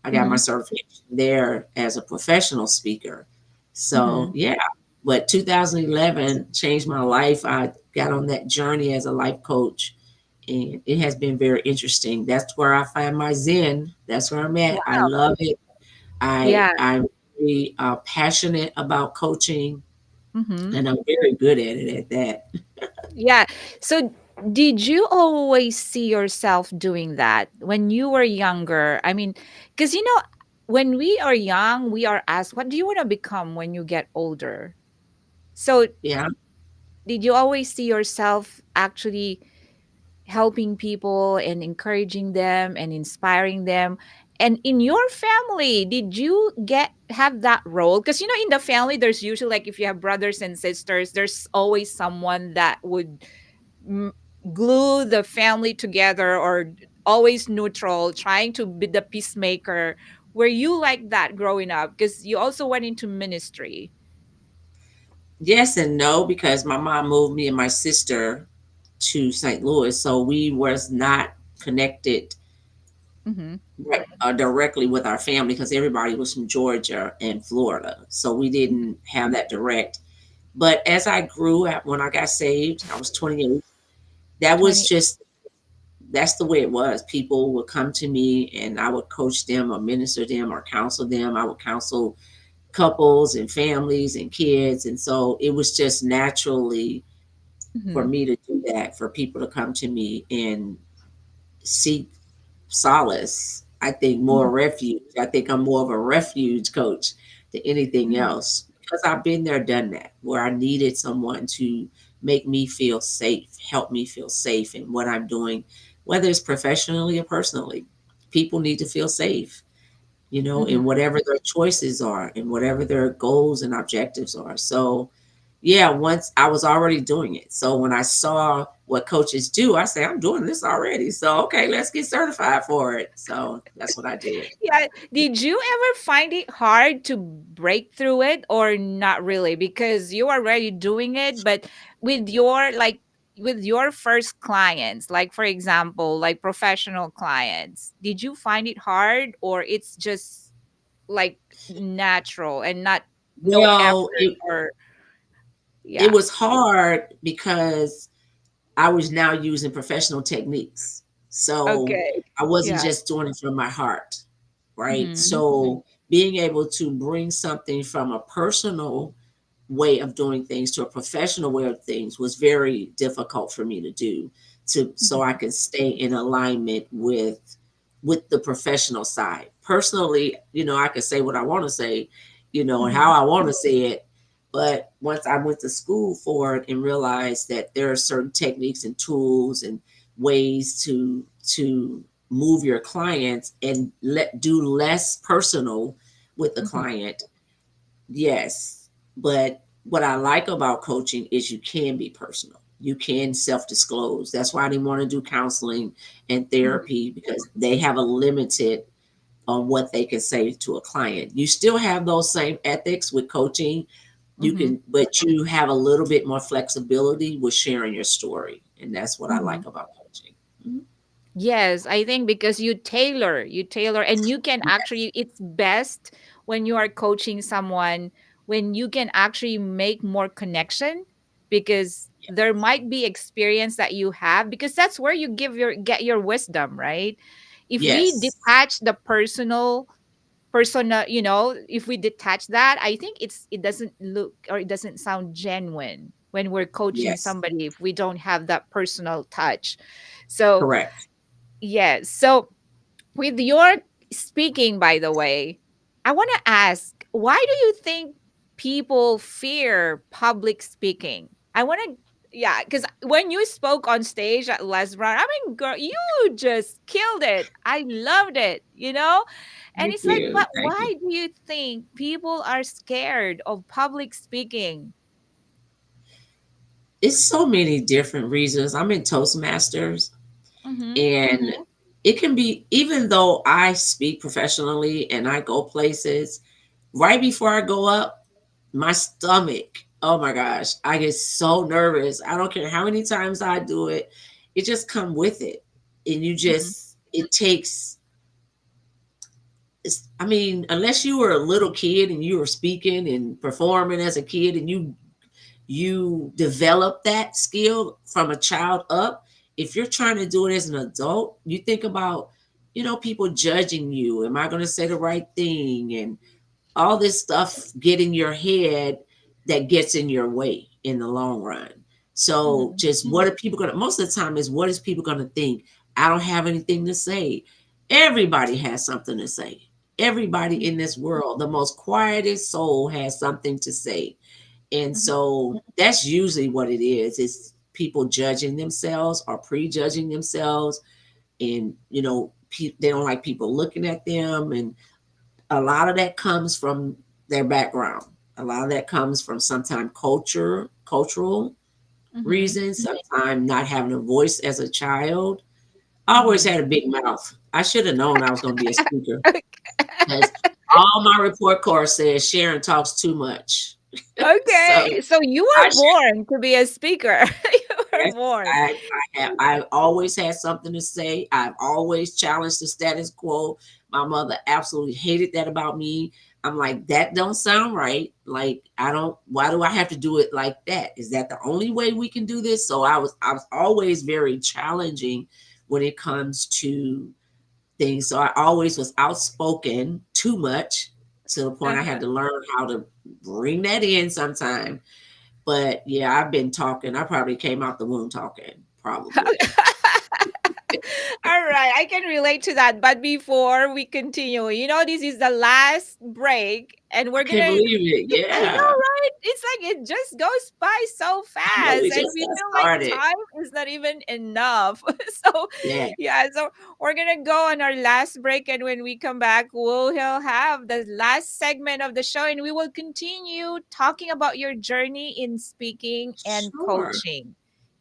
S4: I got my
S3: Mhm.
S4: certification there as a professional speaker. So,
S3: Mhm.
S4: yeah, but 2011 changed my life. I got on that journey as a life coach, and it has been very interesting. That's where I find my zen. That's where I'm at. I
S3: Wow.
S4: love it.
S3: Yeah.
S4: I'm very passionate about coaching,
S3: Mhm.
S4: and I'm very good at it at that.
S3: Yeah. So did you always see yourself doing that when you were younger? I mean, because when we are young, we are asked, what do you want to become when you get older? So
S4: Yeah.
S3: did you always see yourself actually helping people and encouraging them and inspiring them? And in your family, did you get have that role? Because in the family, there's usually, like, if you have brothers and sisters, there's always someone that would m- glue the family together, or always neutral, trying to be the peacemaker. Were you like that growing up? Because you also went into ministry.
S4: Yes and no, because my mom moved me and my sister to St. Louis, so we was not connected
S3: Mm-hmm.
S4: directly with our family because everybody was from Georgia and Florida, so we didn't have that direct. But as I grew up, when I got saved, I was 28. That was
S3: 20.
S4: just that's the way it was. People would come to me and I would coach them or minister them or counsel them. I would counsel couples and families and kids. And so it was just naturally for
S3: Mhm.
S4: me to do that, for people to come to me and seek solace. I think more
S3: Mhm.
S4: refuge. I think I'm more of a refuge coach than anything
S3: Mhm.
S4: else because I've been there, done that, where I needed someone to make me feel safe, help me feel safe in what I'm doing, whether it's professionally or personally. People need to feel safe,
S3: Mhm.
S4: in whatever their choices are and whatever their goals and objectives are. So, yeah, once I was already doing it. So when I saw what coaches do, I said, I'm doing this already. So, okay, let's get certified for it. So that's what I did.
S3: Yeah. Did you ever find it hard to break through it or not really? Because you are already doing it, but with your like with your first clients, like for example, like professional clients, did you find it hard or it's just like natural and not no
S4: Well,
S3: effort
S4: it,
S3: or
S4: it
S3: yeah.
S4: was hard because I was now using professional techniques. So
S3: Okay.
S4: I wasn't
S3: Yeah.
S4: just doing it from my heart, right?
S3: Mhm.
S4: So being able to bring something from a personal way of doing things to a professional way of things was very difficult for me to do to so I
S3: Mhm.
S4: could stay in alignment with the professional side. Personally, I could say what I want to say, and how
S3: Mhm.
S4: I want to say it. But once I went to school for it and realized that there are certain techniques and tools and ways to move your clients and let do less personal with the
S3: Mhm.
S4: client. Yes, but what I like about coaching is you can be personal. You can self-disclose. That's why I didn't want to do counseling and
S3: Mhm.
S4: therapy because they have a limited on what they can say to a client. You still have those same ethics with coaching. You
S3: Mhm.
S4: can, but you have a little bit more flexibility with sharing your story, and that's what I
S3: Mhm.
S4: like about coaching. Mhm.
S3: Yes, I think because you tailor, and you can actually, it's best when you are coaching someone when you can actually make more connection because there might be experience that you have because that's where you get your wisdom, right? If we
S4: Yes,
S3: detach the personal, if we detach that, I think it doesn't look or it doesn't sound genuine when we're coaching
S4: yes,
S3: somebody if we don't have that personal touch. So
S4: correct.
S3: yes. So, with your speaking, by the way, I want to ask why do you think people fear public speaking? I want to, yeah, because when you spoke on stage at Les Brown, I mean, girl, you just killed it. I loved it, And
S4: Thank
S3: it's like,
S4: you.
S3: but
S4: Thank you.
S3: why do you think people are scared of public speaking?
S4: It's so many different reasons. I'm in Toastmasters,
S3: Mm-hmm.
S4: and it can be, even though I speak professionally and I go places, right before I go up, my stomach, oh my gosh, I get so nervous. I don't care how many times I do it, it just come with it. And
S3: Mm-hmm.
S4: it takes, I mean, unless you were a little kid and you were speaking and performing as a kid and you develop that skill from a child up. If you're trying to do it as an adult, you think about, people judging you. Am I going to say the right thing? And all this stuff get in your head that gets in your way in the long run. So
S3: Mm-hmm.
S4: just what are people going to, most of the time is what is people going to think? I don't have anything to say. Everybody has something to say. Everybody in this world, the most quietest soul has something to say, and
S3: Mm-hmm.
S4: so that's usually what it is. It's people judging themselves or prejudging themselves. And, they don't like people looking at them. And a lot of that comes from their background. A lot of that comes from sometimes cultural
S3: Mm-hmm.
S4: reasons, sometimes not having a voice as a child. I always
S3: Mm-hmm.
S4: had a big mouth. I should have known I was going to be a speaker because all my report card says Sharon talks too much. So
S3: Okay, so you
S4: I
S3: were born to be a speaker. You were
S4: Yes,
S3: born.
S4: I've always had something to say. I've always challenged the status quo. My mother absolutely hated that about me. I'm like, that don't sound right. Like, why do I have to do it like that? Is that the only way we can do this? So I was always very challenging when it comes to things. So I always was outspoken too much to the point I had
S3: Uh-huh.
S4: to learn how to bring that in sometime. But yeah, I've been talking. I probably came out the womb talking, probably.
S3: All right, I can relate to that. But before we continue, this is the last break, and
S4: I
S3: we're
S4: can't
S3: gonna.
S4: believe it.
S3: I know,
S4: Yeah.
S3: right? It's like it just goes by so
S4: I know we
S3: fast, and
S4: just
S3: we
S4: got
S3: feel like
S4: started.
S3: time is not even enough. So,
S4: Yeah.
S3: yeah, so we're gonna go on our last break, and when we come back, we'll have the last segment of the show, and we will continue talking about your journey in speaking and
S4: Sure.
S3: coaching.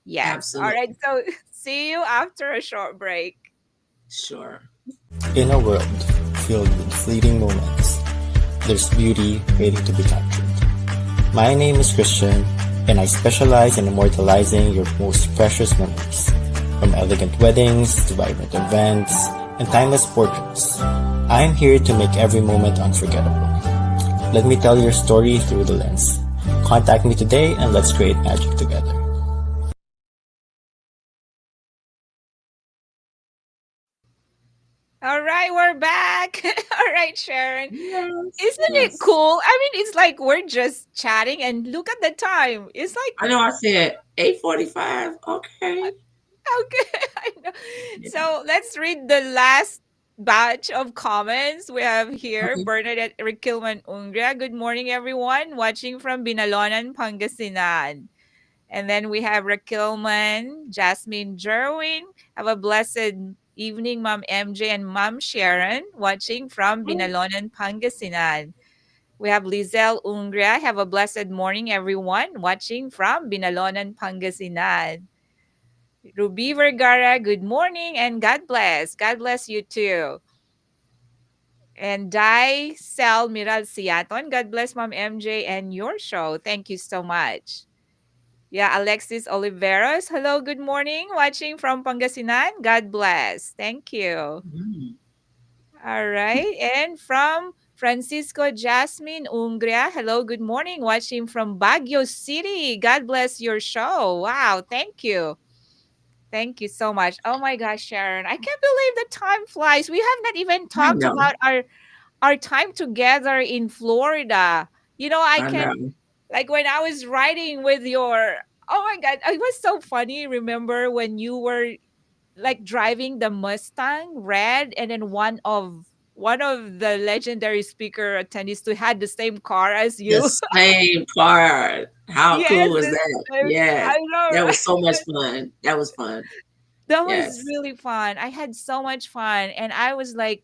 S3: Yes. All right.
S4: Absolutely.
S3: So, see you after a short break.
S4: Sure.
S7: In a world filled with fleeting moments, there's beauty waiting to be captured. My name is Christian, and I specialize in immortalizing your most precious memories. From elegant weddings to vibrant events and timeless portraits, I'm here to make every moment unforgettable. Let me tell your story through the lens. Contact me today and let's create magic together.
S3: All right, we're back. All right, Sharon.
S4: Yes.
S3: Isn't it
S4: Yes.
S3: cool? I mean, it's like we're just chatting and look at the time. It's like,
S4: I know I said 8:45. Okay.
S3: okay, I know.
S4: Yeah.
S3: So let's read the last batch of comments we have here.
S4: Okay.
S3: Bernadette Riquelman Ungra. Good morning, everyone. Watching from Binalonan, Pangasinan. And then we have Raquelman, Jasmine Jerwin. Have a blessed evening, Mom MJ and Mom Sharon, watching from
S4: Oh,
S3: Binalonan, Pangasinan. We have Lizelle Ungria. Have a blessed morning, everyone, watching from Binalonan, Pangasinan. Ruby Vergara, good morning and God bless. God bless you too. And Dai Sel Miral Siaton, God bless Mom MJ and your show. Thank you so much. Yeah, Alexis Oliveros. Hello, good morning. Watching from Pangasinan. God bless. Thank you.
S4: mm,
S3: All right. And from Francisco Jasmine Ungria. Hello, good morning. Watching from Baguio City. God bless your show. Wow. Thank you. Thank you so much. Oh my gosh, Sharon. I can't believe the time flies. We have not even
S4: I
S3: talked
S4: know.
S3: about our time together in Florida. I
S4: I
S3: can
S4: know.
S3: like when I was riding with your oh my god, it was so funny. Remember when you were like driving the Mustang red and then one of the legendary speaker attendees who had the same car as
S4: The
S3: you.
S4: same part. How
S3: Yes,
S4: cool was
S3: the
S4: that?
S3: same.
S4: Yes.
S3: I know,
S4: That was so much
S3: right?
S4: fun. That was fun.
S3: That was
S4: Yes.
S3: really fun. I had so much fun and I was like,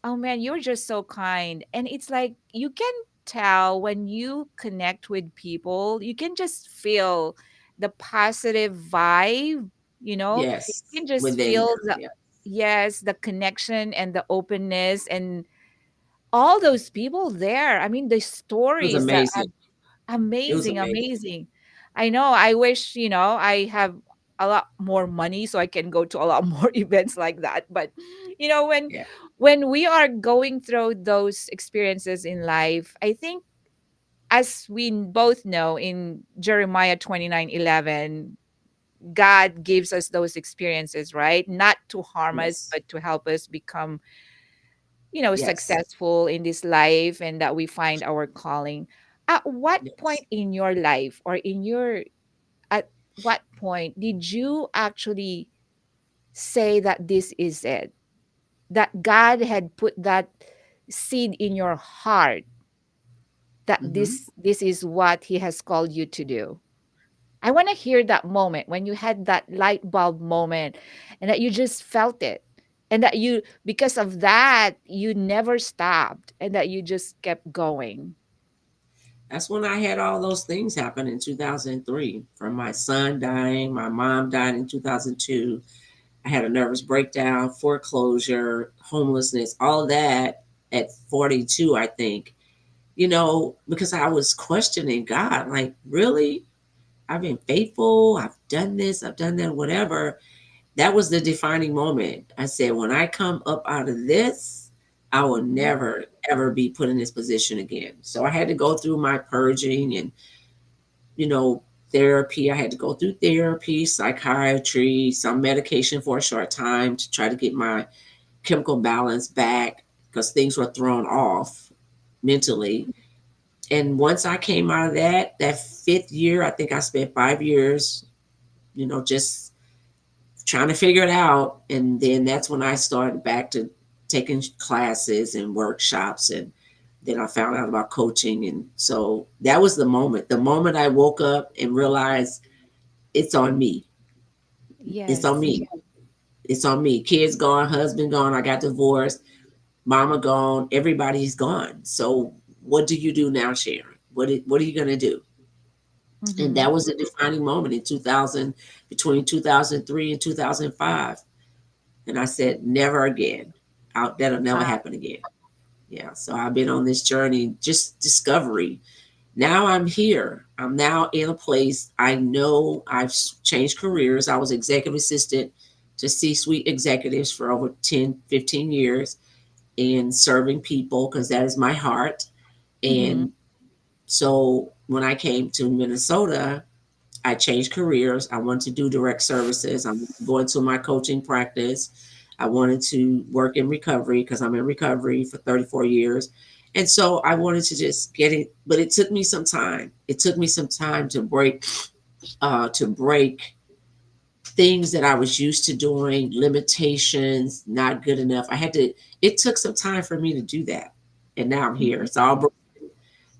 S3: "Oh man, you're just so kind." And it's like you can tell when you connect with people, you can just feel the positive vibe, you know?
S4: Yes.
S3: You can just
S4: Within
S3: feel
S4: them.
S3: the
S4: Yeah.
S3: yes, the connection and the openness and all those people there. I mean, the
S4: It was
S3: stories that are
S4: amazing. It was
S3: amazing,
S4: amazing.
S3: amazing. I know. I wish, I have a lot more money so I can go to a lot more events like that. But you know, when
S4: Yeah.
S3: when we are going through those experiences in life, I think as we both know in Jeremiah 29:11, God gives us those experiences, right? Not to harm us,
S4: Yes.
S3: but to help us become
S4: Yes.
S3: successful in this life and that we find our calling. At what
S4: Yes.
S3: point in your life or at what point did you actually say that this is it? That God had put that seed in your heart that
S4: Hmm.
S3: this is what he has called you to do. I want to hear that moment when you had that light bulb moment and that you just felt it. And that you, because of that, you never stopped and that you just kept going.
S4: That's when I had all those things happen in 2003. From my son dying, my mom died in 2002. I had a nervous breakdown, foreclosure, homelessness, all that at 42, I think. Because I was questioning God, like, really? I've been faithful. I've done this, I've done that, whatever. That was the defining moment. I said, when I come up out of this, I will
S3: Mhm.
S4: never, ever be put in this position again. So I had to go through my purging and, you know, therapy. I had to go through therapy, psychiatry, some medication for a short time to try to get my chemical balance back because things were thrown off mentally. And once I came out of that fifth year, I think I spent 5 years, just trying to figure it out. And then that's when I started back to taking classes and workshops. And then I found out about coaching. And so that was the moment I woke up and realized it's on me. It's on
S3: Yes.
S4: me. It's on me. Kids gone, husband gone. I got divorced, mama gone. Everybody's gone. So what do you do now, Sharon? What are you going to do? And
S3: Mm-hmm.
S4: that was a defining moment in 2000, between 2003 and 2005. And I said, never again. That'll never
S3: Wow.
S4: happen again. Yeah. So I've been on this journey, just discovery. Now I'm here. I'm now in a place. I know I've changed careers. I was executive assistant to C-suite executives for over 10, 15 years in serving people because that is my heart.
S3: Mm-hmm.
S4: And so when I came to Minnesota, I changed careers. I wanted to do direct services. I'm going to my coaching practice. I wanted to work in recovery because I'm in recovery for 34 years. And so I wanted to just get it, but it took me some time. It took me some time to break things that I was used to doing, limitations, not good enough. It took some time for me to do that. And now I'm here.
S3: Mm-hmm.
S4: It's all broken.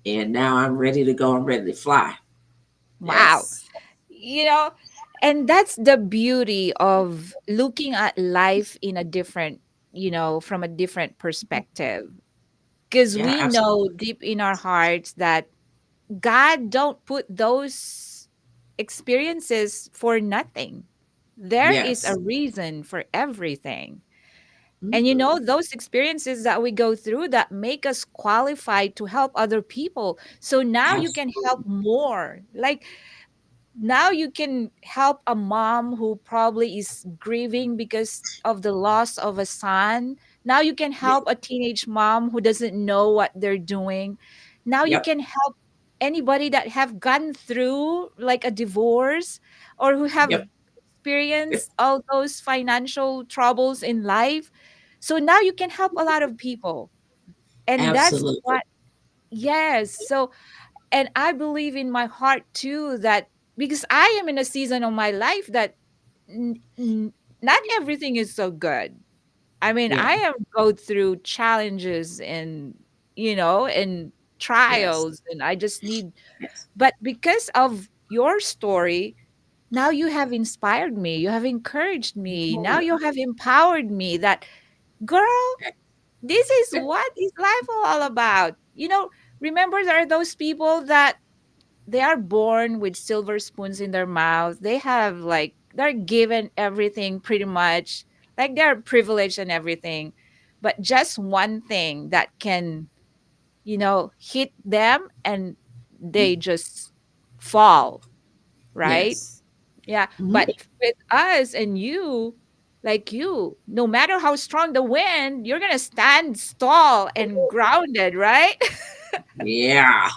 S4: And now I'm ready to go. I'm ready to fly.
S3: Wow.
S4: Yes.
S3: You know, and that's the beauty of looking at life in a different, from a different perspective. Because
S4: Yeah,
S3: we know
S4: absolutely.
S3: deep in our hearts that God don't put those experiences for nothing. There is a
S4: Yes.
S3: reason for everything. And
S4: Mhm.
S3: those experiences that we go through that make us qualified to help other people. So now you can help
S4: Absolutely.
S3: more. Like now you can help a mom who probably is grieving because of the loss of a son. Now you can
S4: Yeah.
S3: help a teenage mom who doesn't know what they're doing. Now you
S4: Yep.
S3: can help anybody that have gone through like a divorce or who have
S4: Yep.
S3: experienced all those financial troubles in life. So now you can help a lot of people. And that's
S4: Absolutely.
S3: what, yes. So and I believe in my heart too that because I am in a season of my life that n- n- not everything is so good. I mean,
S4: Yeah.
S3: I am go through challenges and
S4: Yes.
S3: trials, and I just need.
S4: Yes.
S3: But because of your story, now you have inspired me. You have encouraged me. Now you have empowered me. That girl, this is what is life all about. Remember there are those people that they are born with silver spoons in their mouth. They have like they're given everything pretty much. Like they're privileged and everything. But just one thing that can, hit them and they just fall, right?
S4: Yes.
S3: Yeah.
S4: Mhm.
S3: But with us and you, like you, no matter how strong the wind, you're gonna stand tall and grounded, right?
S4: Yeah.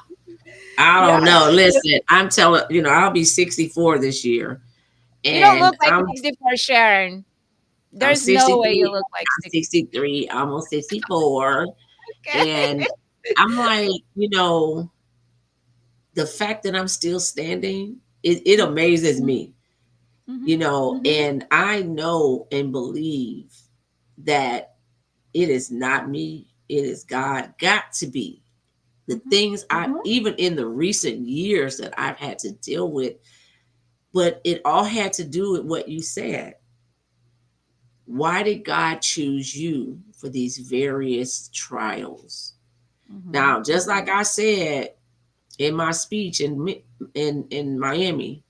S4: I
S3: Yeah.
S4: don't know. Listen, I'm telling, I'll be 64 this year.
S3: You don't
S4: And
S3: look like 64, Sharon.
S4: I'm
S3: There's no way you
S4: 63.
S3: look like
S4: I'm 63, almost 64.
S3: okay.
S4: And I'm like, the fact that I'm still standing, it amazes me,
S3: Mhm, mhm,
S4: and I know and believe that it is not me, it is God. Got to be. The
S3: mhm,
S4: things even in the recent years that I've had to deal with, but it all had to do with what you said. Why did God choose you for these various trials?
S3: mhm,
S4: Now, just like I said in my speech in Miami,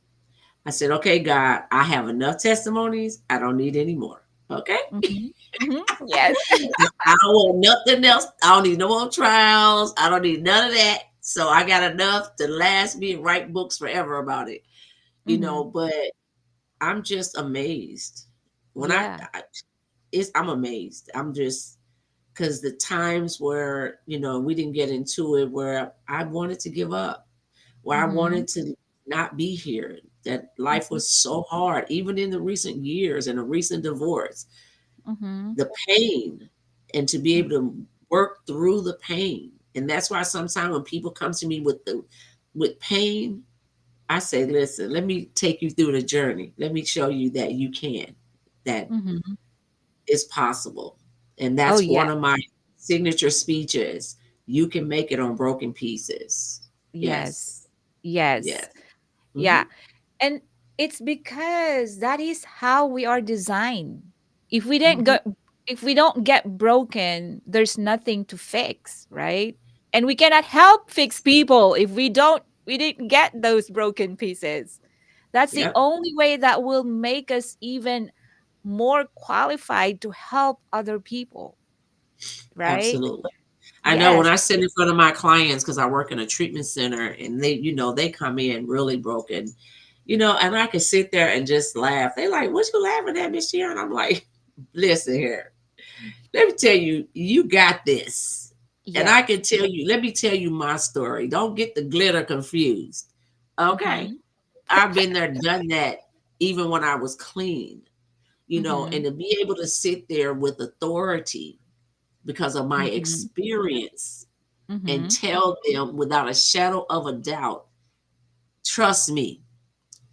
S4: I said, okay, God, I have enough testimonies. I don't need any more. Okay.
S3: mhm, mhm. Yes.
S4: I don't want nothing else. I don't need no more trials. I don't need none of that. So I got enough to last me and write books forever about it.
S3: Mhm.
S4: But I'm just amazed. When
S3: Yeah.
S4: I'm amazed. I'm just because the times where we didn't get into it, where I wanted to give up, where I
S3: Mhm,
S4: wanted to not be here, that life
S3: Mhm.
S4: was so hard, even in the recent years and a recent divorce,
S3: Mhm.
S4: the pain, and to be able to work through the pain. And that's why sometimes when people come to me with pain, I say, listen, let me take you through the journey. Let me show you that you can, that
S3: Mhm.
S4: it's possible. And
S3: Oh,
S4: that's
S3: yeah.
S4: one of my signature speeches. You can make it on broken pieces.
S3: Yes.
S4: Yes.
S3: Yes.
S4: Yes.
S3: Yeah.
S4: Hmm.
S3: And it's because that is how we are designed. If we didn't
S4: Hmm.
S3: go if we don't get broken, there's nothing to fix, right? And we cannot help fix people if we didn't get those broken pieces. That's the
S4: Yep.
S3: only way that will make us even more qualified to help other people, right?
S4: Absolutely. I know when
S3: Yes.
S4: I sit in front of my clients, because I work in a treatment center, and they come in really broken, and I can sit there and just laugh. They like, what you laughing at, Miss Sharon? I'm like, listen here. Let me tell you, you got this. And I
S3: Yes.
S4: can tell you, let me tell you my story. Don't get the glitter confused. Okay.
S3: Mhm.
S4: I've been there, done that, even when I was clean, and
S3: Mhm.
S4: to be able to sit there with authority because of my
S3: Mhm.
S4: experience and
S3: Mhm.
S4: tell them without a shadow of a doubt, trust me,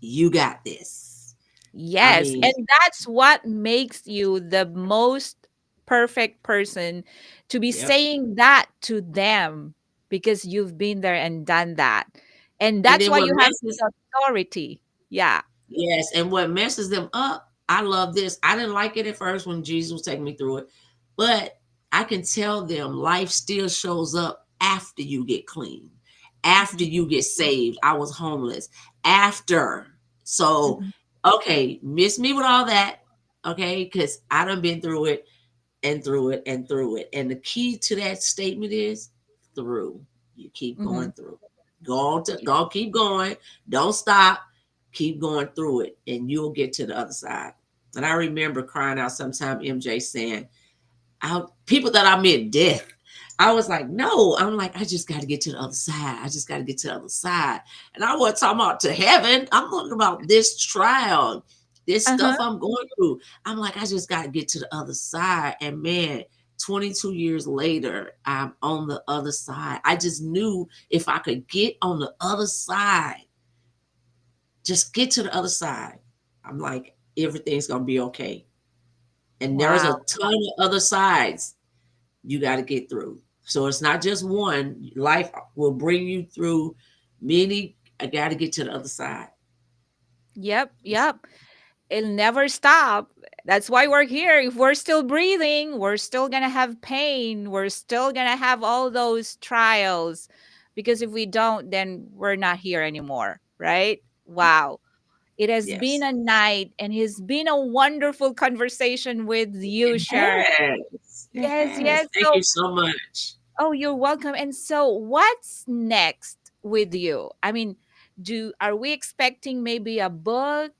S4: you got this. I
S3: Yes,
S4: mean,
S3: and that's what makes you the most perfect person to be
S4: yep.
S3: saying that to them because you've been there and done that. And
S4: And
S3: that's
S4: then
S3: why
S4: what
S3: you have
S4: messes
S3: the authority. Yeah.
S4: Yes, and what messes them up, I love this. I didn't like it at first when Jesus was taking me through it, but I can tell them life still shows up after you get clean, after
S3: Mhm.
S4: you get saved. I was homeless after. So,
S3: Mhm.
S4: okay, miss me with all that, okay, because I done been through it and through it and through it. And the key to that statement is through. You keep going
S3: Mhm.
S4: through. Go keep going. Don't stop. Keep going through it, and you'll get to the other side. And I remember crying out sometime, MJ saying, people thought I meant death. I was like, no. I'm like, I just got to get to the other side. I just got to get to the other side. And I wasn't talking about to heaven. I'm talking about this trial, this
S3: Uh-huh.
S4: stuff I'm going through. I'm like, I just got to get to the other side. And man, 22 years later, I'm on the other side. I just knew if I could get on the other side, just get to the other side. I'm like, everything's going to be okay. And there's
S3: Wow.
S4: a ton of other sides you got to get through. So it's not just one. Life will bring you through many. I got to get to the other side.
S3: Yep, yep. It'll never stop. That's why we're here. If we're still breathing, we're still going to have pain. We're still going to have all those trials. Because if we don't, then we're not here anymore, right? Wow. It has been
S4: Yes.
S3: a night and it's been a wonderful conversation with you,
S4: It
S3: Sharon.
S4: has. It
S3: Yes,
S4: has.
S3: yes.
S4: Thank you so much.
S3: Oh, you're welcome. And so, what's next with you? I mean, do are we expecting maybe a book,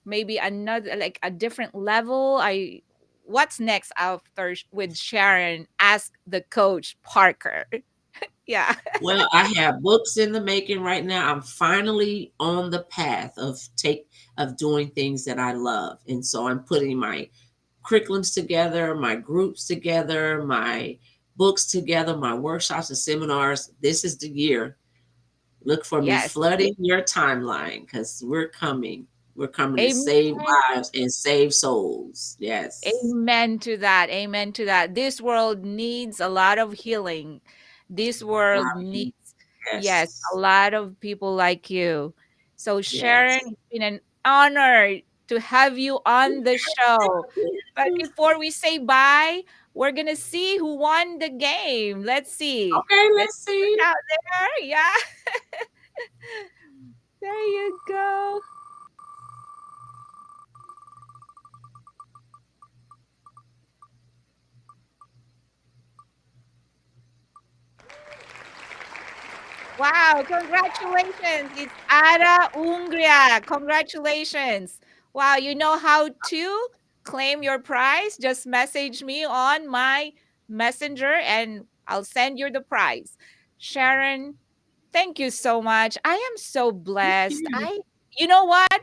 S3: maybe another like a different level? I What's next after with Sharon? Ask the coach Parker. Yeah.
S4: Well, I have books in the making right now. I'm finally on the path of doing things that I love. And so I'm putting my curriculums together, my groups together, my books together, my workshops and seminars. This is the year. Look for me
S3: Yes.
S4: flooding your timeline because we're coming. We're coming to
S3: Amen.
S4: save lives and save souls. Yes.
S3: Amen to that. Amen to that. This world needs a lot of healing. This world needs, yes, a
S4: Yes.
S3: lot of people like you. So, Sharon,
S4: Yes.
S3: it's been an honor to have you on the show. But before we say bye, we're going to see who won the game. Let's see.
S4: Okay,
S3: Let's
S4: let's see.
S3: look out there. Yeah. There you go. Wow, congratulations. It's Ara Ungria. Congratulations. Wow, you know how to claim your prize? Just message me on my messenger and I'll send you the prize. Sharon, Thank you so much. I am so
S4: Thank
S3: blessed.
S4: you.
S3: You know what?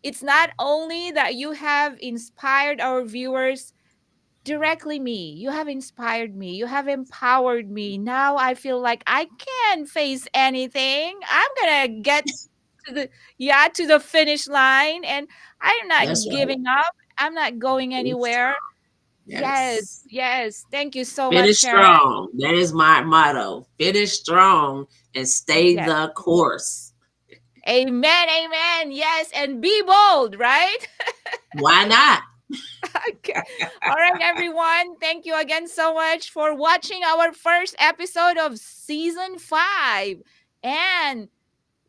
S3: It's not only that you have inspired our viewers, directly me. You have inspired me. You have empowered me. Now I feel like I can face anything. I'm going to get to the finish line, and I'm not
S4: That's right.
S3: giving up. I'm not going
S4: Finish
S3: anywhere.
S4: strong.
S3: Yes.
S4: Yes.
S3: Yes. Thank you so much,
S4: Finish
S3: Sharon.
S4: strong. That is my motto. Finish strong and stay
S3: Yes.
S4: the course.
S3: Amen. Amen. Yes, and be bold, right?
S4: Why not?
S3: Okay. All right, everyone. Thank you again so much for watching our first episode of season 5. And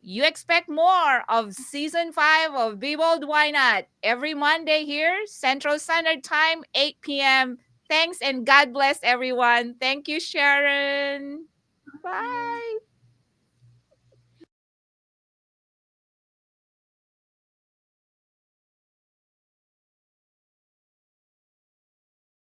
S3: you expect more of season 5 of Be Bold, Why Not? Every Monday here, Central Standard Time, 8 p.m. Thanks and God bless everyone. Thank you, Sharon. Bye.